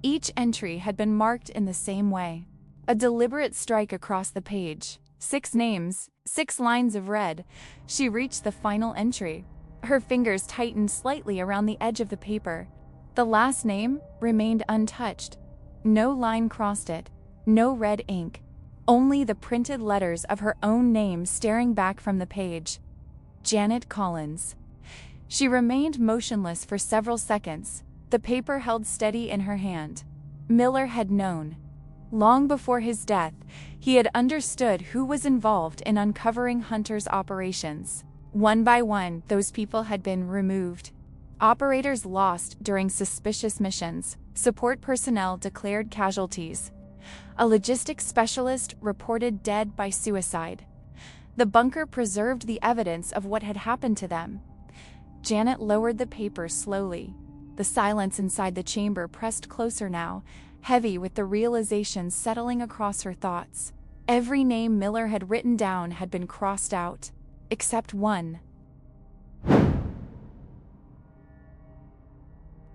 Each entry had been marked in the same way. A deliberate strike across the page. 6 names, 6 lines of red. She reached the final entry. Her fingers tightened slightly around the edge of the paper. The last name remained untouched. No line crossed it, no red ink. Only the printed letters of her own name staring back from the page. Janet Collins. She remained motionless for several seconds, the paper held steady in her hand. Miller had known. Long before his death, he had understood who was involved in uncovering Hunter's operations. One by one, those people had been removed. Operators lost during suspicious missions. Support personnel declared casualties. A logistics specialist reported dead by suicide. The bunker preserved the evidence of what had happened to them. Janet lowered the paper slowly. The silence inside the chamber pressed closer now, heavy with the realization settling across her thoughts. Every name Miller had written down had been crossed out, except one.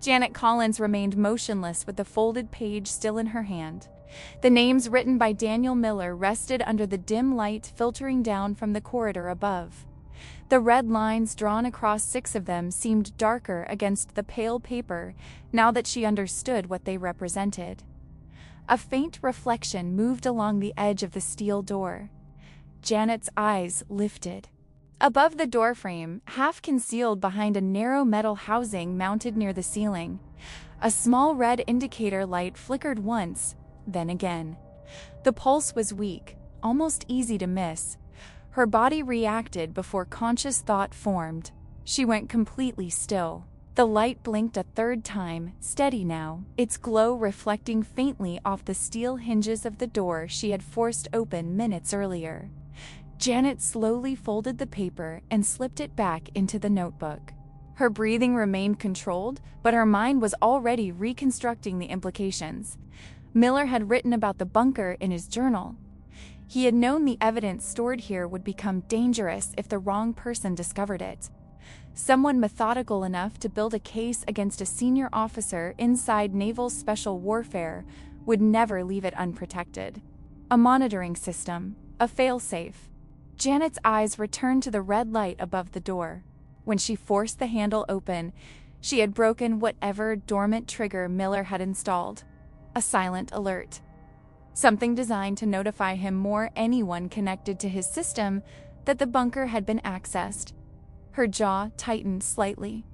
Janet Collins remained motionless with the folded page still in her hand. The names written by Daniel Miller rested under the dim light filtering down from the corridor above. The red lines drawn across 6 of them seemed darker against the pale paper now that she understood what they represented. A faint reflection moved along the edge of the steel door. Janet's eyes lifted. Above the doorframe, half concealed behind a narrow metal housing mounted near the ceiling, a small red indicator light flickered once, then again. The pulse was weak, almost easy to miss. Her body reacted before conscious thought formed. She went completely still. The light blinked a third time, steady now, its glow reflecting faintly off the steel hinges of the door she had forced open minutes earlier. Janet slowly folded the paper and slipped it back into the notebook. Her breathing remained controlled, but her mind was already reconstructing the implications. Miller had written about the bunker in his journal. He had known the evidence stored here would become dangerous if the wrong person discovered it. Someone methodical enough to build a case against a senior officer inside Naval Special Warfare would never leave it unprotected. A monitoring system, a failsafe. Janet's eyes returned to the red light above the door. When she forced the handle open, she had broken whatever dormant trigger Miller had installed. A silent alert. Something designed to notify him more anyone connected to his system that the bunker had been accessed. Her jaw tightened slightly.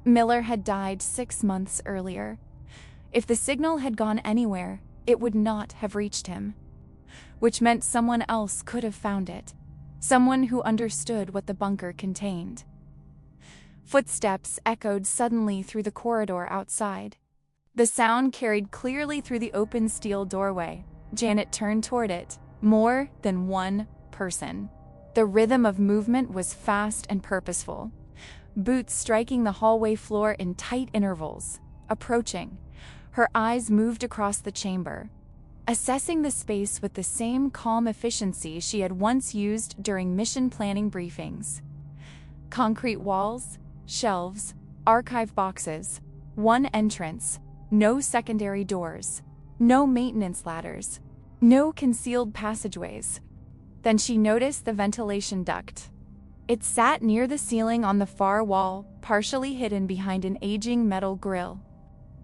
Miller had died 6 months earlier. If the signal had gone anywhere, it would not have reached him. Which meant someone else could have found it. Someone who understood what the bunker contained. Footsteps echoed suddenly through the corridor outside. The sound carried clearly through the open steel doorway. Janet turned toward it. More than one person. The rhythm of movement was fast and purposeful. Boots striking the hallway floor in tight intervals. Approaching. Her eyes moved across the chamber, assessing the space with the same calm efficiency she had once used during mission planning briefings. Concrete walls, shelves, archive boxes, one entrance, no secondary doors, no maintenance ladders, no concealed passageways. Then she noticed the ventilation duct. It sat near the ceiling on the far wall, partially hidden behind an aging metal grill.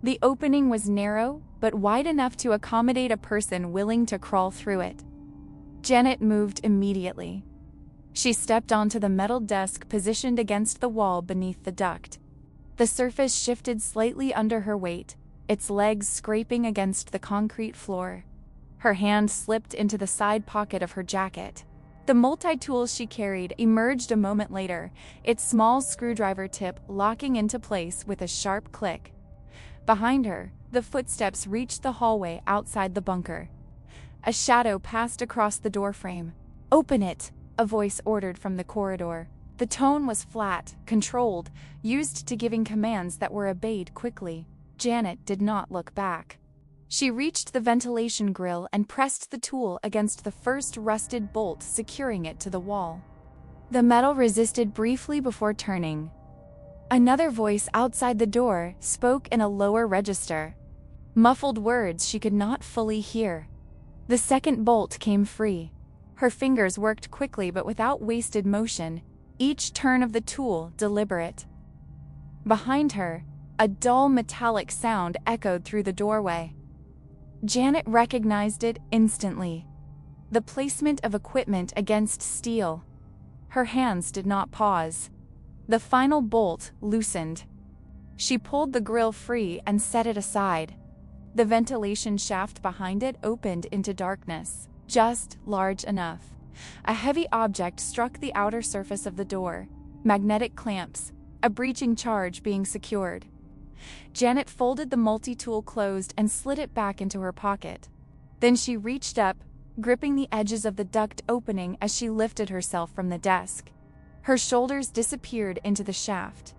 The opening was narrow, but wide enough to accommodate a person willing to crawl through it. Janet moved immediately. She stepped onto the metal desk positioned against the wall beneath the duct. The surface shifted slightly under her weight, its legs scraping against the concrete floor. Her hand slipped into the side pocket of her jacket. The multi-tool she carried emerged a moment later, its small screwdriver tip locking into place with a sharp click. Behind her, the footsteps reached the hallway outside the bunker. A shadow passed across the doorframe. "Open it," a voice ordered from the corridor. The tone was flat, controlled, used to giving commands that were obeyed quickly. Janet did not look back. She reached the ventilation grill and pressed the tool against the first rusted bolt, securing it to the wall. The metal resisted briefly before turning. Another voice outside the door spoke in a lower register. Muffled words she could not fully hear. The second bolt came free. Her fingers worked quickly but without wasted motion, each turn of the tool deliberate. Behind her, a dull metallic sound echoed through the doorway. Janet recognized it instantly. The placement of equipment against steel. Her hands did not pause. The final bolt loosened. She pulled the grill free and set it aside. The ventilation shaft behind it opened into darkness, just large enough. A heavy object struck the outer surface of the door. Magnetic clamps, a breaching charge being secured. Janet folded the multi-tool closed and slid it back into her pocket. Then she reached up, gripping the edges of the duct opening as she lifted herself from the desk. Her shoulders disappeared into the shaft.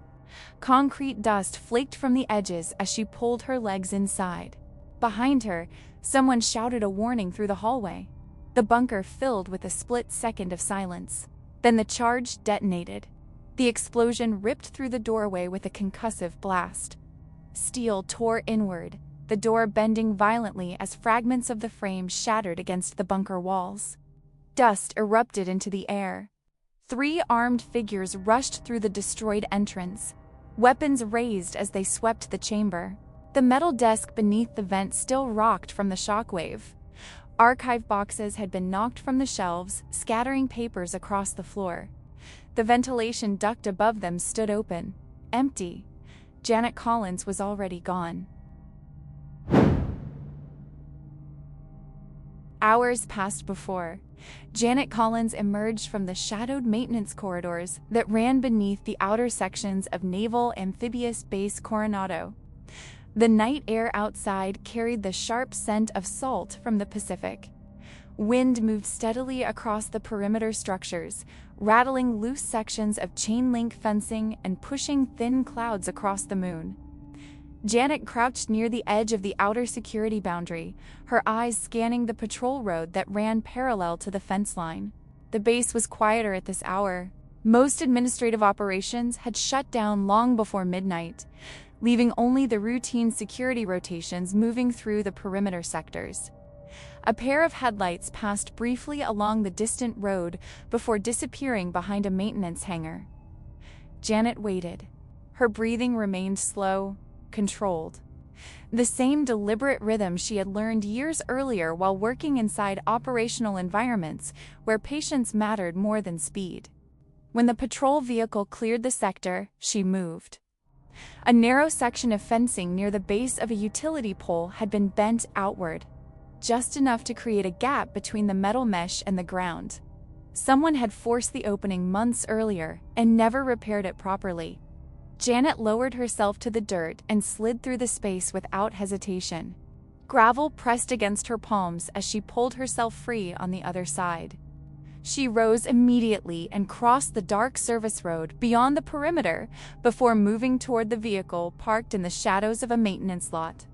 Concrete dust flaked from the edges as she pulled her legs inside. Behind her, someone shouted a warning through the hallway. The bunker filled with a split second of silence. Then the charge detonated. The explosion ripped through the doorway with a concussive blast. Steel tore inward, the door bending violently as fragments of the frame shattered against the bunker walls. Dust erupted into the air. 3 armed figures rushed through the destroyed entrance, weapons raised as they swept the chamber. The metal desk beneath the vent still rocked from the shockwave. Archive boxes had been knocked from the shelves, scattering papers across the floor. The ventilation duct above them stood open, empty. Janet Collins was already gone. Hours passed before Janet Collins emerged from the shadowed maintenance corridors that ran beneath the outer sections of Naval Amphibious Base Coronado. The night air outside carried the sharp scent of salt from the Pacific. Wind moved steadily across the perimeter structures, rattling loose sections of chain-link fencing and pushing thin clouds across the moon. Janet crouched near the edge of the outer security boundary, her eyes scanning the patrol road that ran parallel to the fence line. The base was quieter at this hour. Most administrative operations had shut down long before midnight, leaving only the routine security rotations moving through the perimeter sectors. A pair of headlights passed briefly along the distant road before disappearing behind a maintenance hangar. Janet waited. Her breathing remained slow, controlled. The same deliberate rhythm she had learned years earlier while working inside operational environments where patience mattered more than speed. When the patrol vehicle cleared the sector, she moved. A narrow section of fencing near the base of a utility pole had been bent outward, just enough to create a gap between the metal mesh and the ground. Someone had forced the opening months earlier and never repaired it properly. Janet lowered herself to the dirt and slid through the space without hesitation. Gravel pressed against her palms as she pulled herself free on the other side. She rose immediately and crossed the dark service road beyond the perimeter before moving toward the vehicle parked in the shadows of a maintenance lot.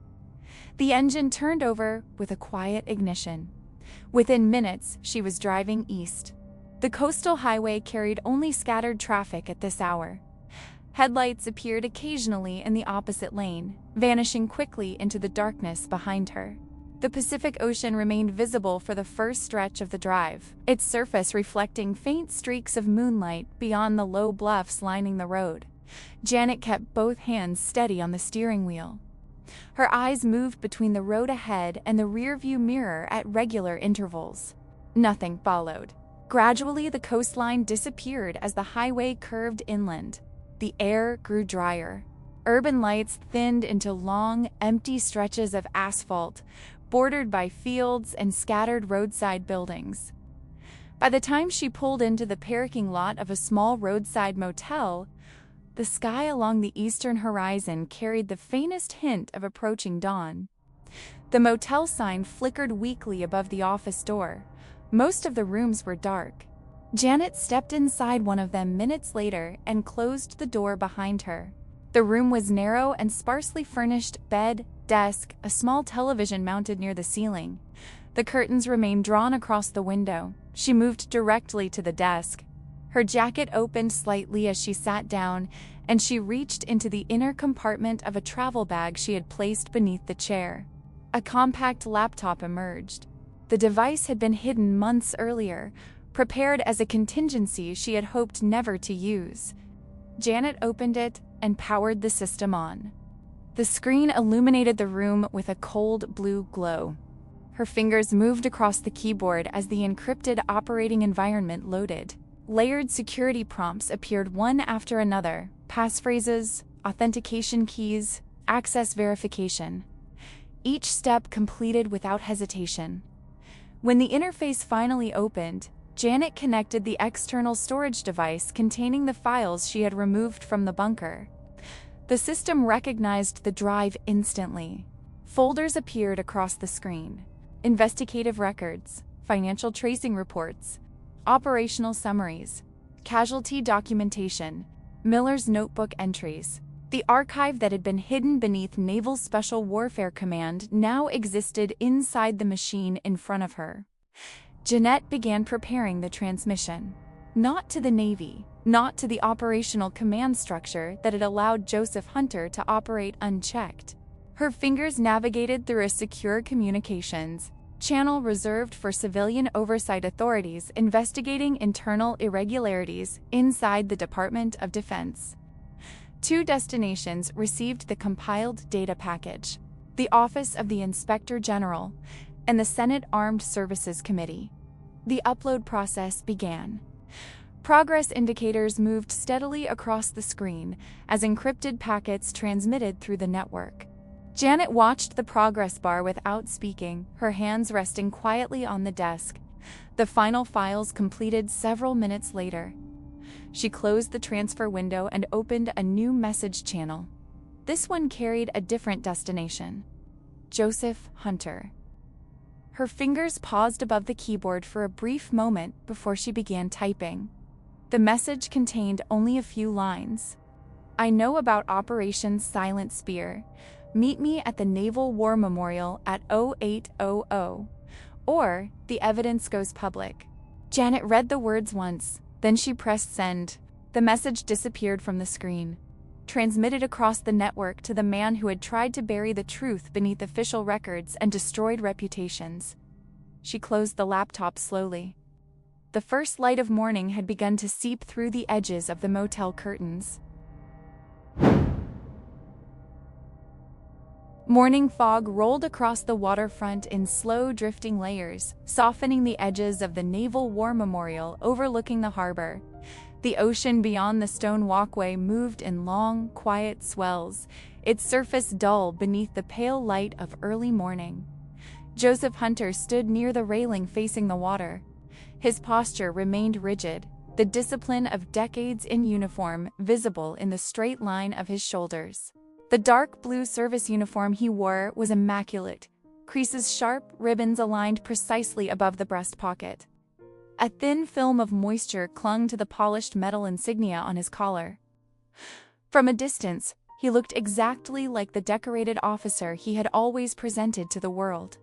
The engine turned over with a quiet ignition. Within minutes, she was driving east. The coastal highway carried only scattered traffic at this hour. Headlights appeared occasionally in the opposite lane, vanishing quickly into the darkness behind her. The Pacific Ocean remained visible for the first stretch of the drive, its surface reflecting faint streaks of moonlight beyond the low bluffs lining the road. Janet kept both hands steady on the steering wheel. Her eyes moved between the road ahead and the rearview mirror at regular intervals. Nothing followed. Gradually, the coastline disappeared as the highway curved inland. The air grew drier. Urban lights thinned into long, empty stretches of asphalt, bordered by fields and scattered roadside buildings. By the time she pulled into the parking lot of a small roadside motel, the sky along the eastern horizon carried the faintest hint of approaching dawn. The motel sign flickered weakly above the office door. Most of the rooms were dark. Janet stepped inside one of them minutes later and closed the door behind her. The room was narrow and sparsely furnished: bed, desk, a small television mounted near the ceiling. The curtains remained drawn across the window. She moved directly to the desk. Her jacket opened slightly as she sat down, and she reached into the inner compartment of a travel bag she had placed beneath the chair. A compact laptop emerged. The device had been hidden months earlier, prepared as a contingency she had hoped never to use. Janet opened it and powered the system on. The screen illuminated the room with a cold blue glow. Her fingers moved across the keyboard as the encrypted operating environment loaded. Layered security prompts appeared one after another: passphrases, authentication keys, access verification. Each step completed without hesitation. When the interface finally opened, Janet connected the external storage device containing the files she had removed from the bunker. The system recognized the drive instantly. Folders appeared across the screen: investigative records, financial tracing reports, operational summaries, casualty documentation, Miller's notebook entries. The archive that had been hidden beneath Naval Special Warfare Command now existed inside the machine in front of her. Jeanette began preparing the transmission. Not to the Navy, not to the operational command structure that had allowed Joseph Hunter to operate unchecked. Her fingers navigated through a secure communications channel reserved for civilian oversight authorities investigating internal irregularities inside the Department of Defense. 2 destinations received the compiled data package: the Office of the Inspector General and the Senate Armed Services Committee. The upload process began. Progress indicators moved steadily across the screen as encrypted packets transmitted through the network. Janet watched the progress bar without speaking, her hands resting quietly on the desk. The final files completed several minutes later. She closed the transfer window and opened a new message channel. This one carried a different destination: Joseph Hunter. Her fingers paused above the keyboard for a brief moment before she began typing. The message contained only a few lines. "I know about Operation Silent Spear. Meet me at the Naval War Memorial at 0800, or the evidence goes public." Janet read the words once, then she pressed send. The message disappeared from the screen, transmitted across the network to the man who had tried to bury the truth beneath official records and destroyed reputations. She closed the laptop slowly. The first light of morning had begun to seep through the edges of the motel curtains. Morning fog rolled across the waterfront in slow drifting layers, softening the edges of the Naval War Memorial overlooking the harbor. The ocean beyond the stone walkway moved in long, quiet swells, its surface dull beneath the pale light of early morning. Joseph Hunter stood near the railing facing the water. His posture remained rigid, the discipline of decades in uniform visible in the straight line of his shoulders. The dark blue service uniform he wore was immaculate, creases sharp, ribbons aligned precisely above the breast pocket. A thin film of moisture clung to the polished metal insignia on his collar. From a distance, He looked exactly like the decorated officer he had always presented to the world.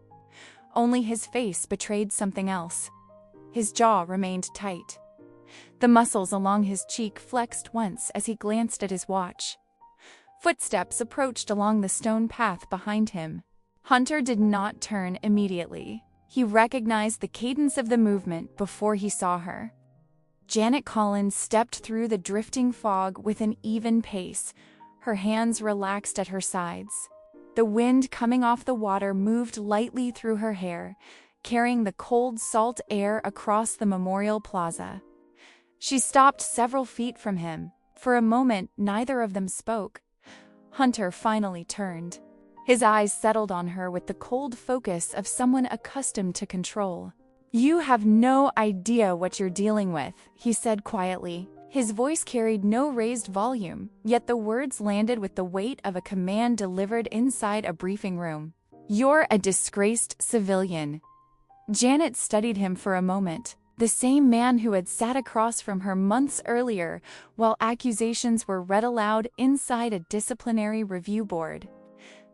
Only his face betrayed something else. His jaw remained tight. The muscles along his cheek flexed once as he glanced at his watch. Footsteps approached along the stone path behind him. Hunter did not turn immediately. He recognized the cadence of the movement before he saw her. Janet Collins stepped through the drifting fog with an even pace, her hands relaxed at her sides. The wind coming off the water moved lightly through her hair, carrying the cold, salt air across the memorial plaza. She stopped several feet from him. For a moment, neither of them spoke. Hunter finally turned. His eyes settled on her with the cold focus of someone accustomed to control. "You have no idea what you're dealing with," he said quietly. His voice carried no raised volume, yet the words landed with the weight of a command delivered inside a briefing room. "You're a disgraced civilian." Janet studied him for a moment. The same man who had sat across from her months earlier while accusations were read aloud inside a disciplinary review board.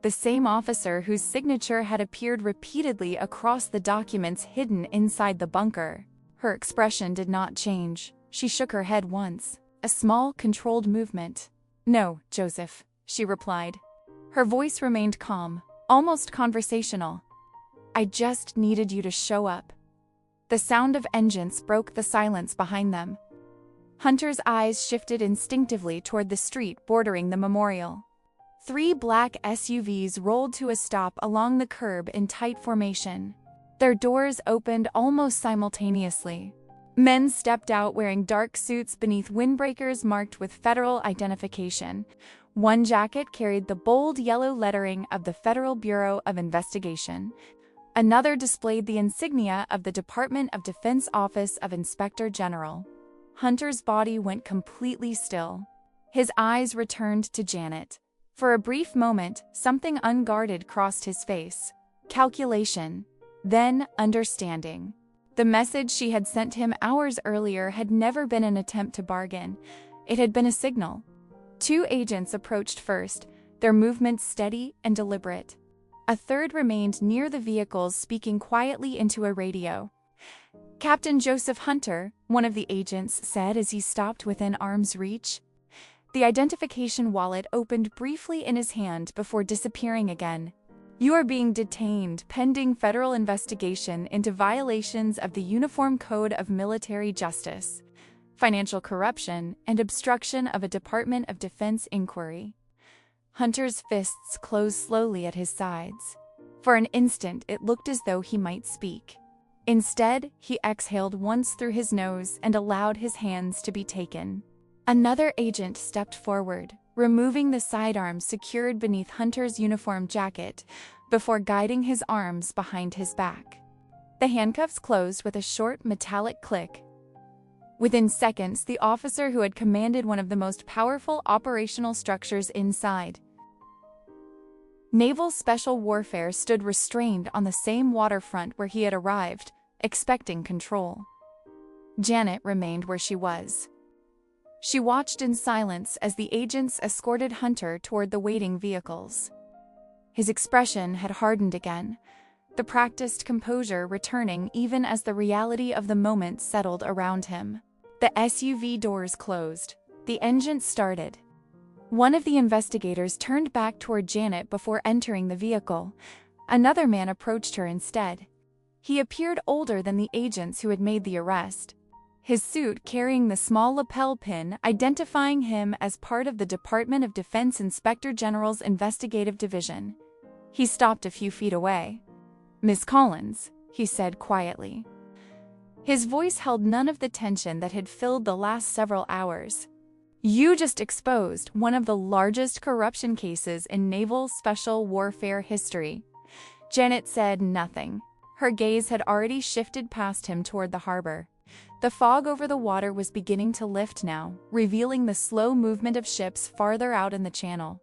The same officer whose signature had appeared repeatedly across the documents hidden inside the bunker. Her expression did not change. She shook her head once, a small, controlled movement. "No, Joseph," she replied. Her voice remained calm, almost conversational. "I just needed you to show up." The sound of engines broke the silence behind them. Hunter's eyes shifted instinctively toward the street bordering the memorial. 3 black SUVs rolled to a stop along the curb in tight formation. Their doors opened almost simultaneously. Men stepped out wearing dark suits beneath windbreakers marked with federal identification. One jacket carried the bold yellow lettering of the Federal Bureau of Investigation. Another displayed the insignia of the Department of Defense Office of Inspector General. Hunter's body went completely still. His eyes returned to Janet. For a brief moment, something unguarded crossed his face. Calculation. Then understanding. The message she had sent him hours earlier had never been an attempt to bargain. It had been a signal. 2 agents approached first, their movements steady and deliberate. A third remained near the vehicles, speaking quietly into a radio. "Captain Joseph Hunter," one of the agents said as he stopped within arm's reach. The identification wallet opened briefly in his hand before disappearing again. "You are being detained pending federal investigation into violations of the Uniform Code of Military Justice, financial corruption, and obstruction of a Department of Defense inquiry." Hunter's fists closed slowly at his sides. For an instant, it looked as though he might speak. Instead, he exhaled once through his nose and allowed his hands to be taken. Another agent stepped forward, removing the sidearms secured beneath Hunter's uniform jacket before guiding his arms behind his back. The handcuffs closed with a short metallic click. Within seconds, the officer who had commanded one of the most powerful operational structures inside, Naval Special Warfare, stood restrained on the same waterfront where he had arrived, expecting control. Janet remained where she was. She watched in silence as the agents escorted Hunter toward the waiting vehicles. His expression had hardened again, the practiced composure returning even as the reality of the moment settled around him. The SUV doors closed. The engine started. One of the investigators turned back toward Janet before entering the vehicle. Another man approached her instead. He appeared older than the agents who had made the arrest, his suit carrying the small lapel pin identifying him as part of the Department of Defense Inspector General's Investigative Division. He stopped a few feet away. "Miss Collins," he said quietly. His voice held none of the tension that had filled the last several hours. "You just exposed one of the largest corruption cases in naval special warfare history." Janet said nothing. Her gaze had already shifted past him toward the harbor. The fog over the water was beginning to lift now, revealing the slow movement of ships farther out in the channel.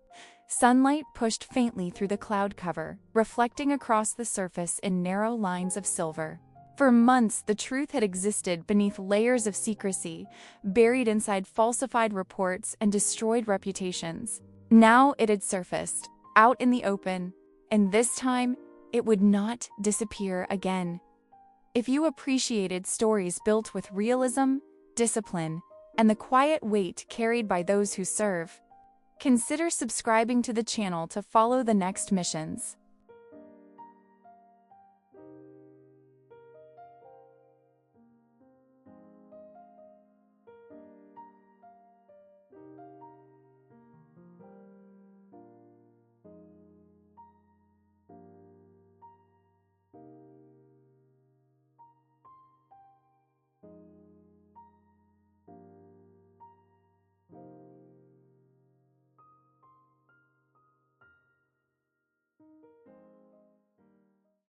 Sunlight pushed faintly through the cloud cover, reflecting across the surface in narrow lines of silver. For months, the truth had existed beneath layers of secrecy, buried inside falsified reports and destroyed reputations. Now it had surfaced, out in the open, and this time it would not disappear again. If you appreciated stories built with realism, discipline, and the quiet weight carried by those who serve, consider subscribing to the channel to follow the next missions.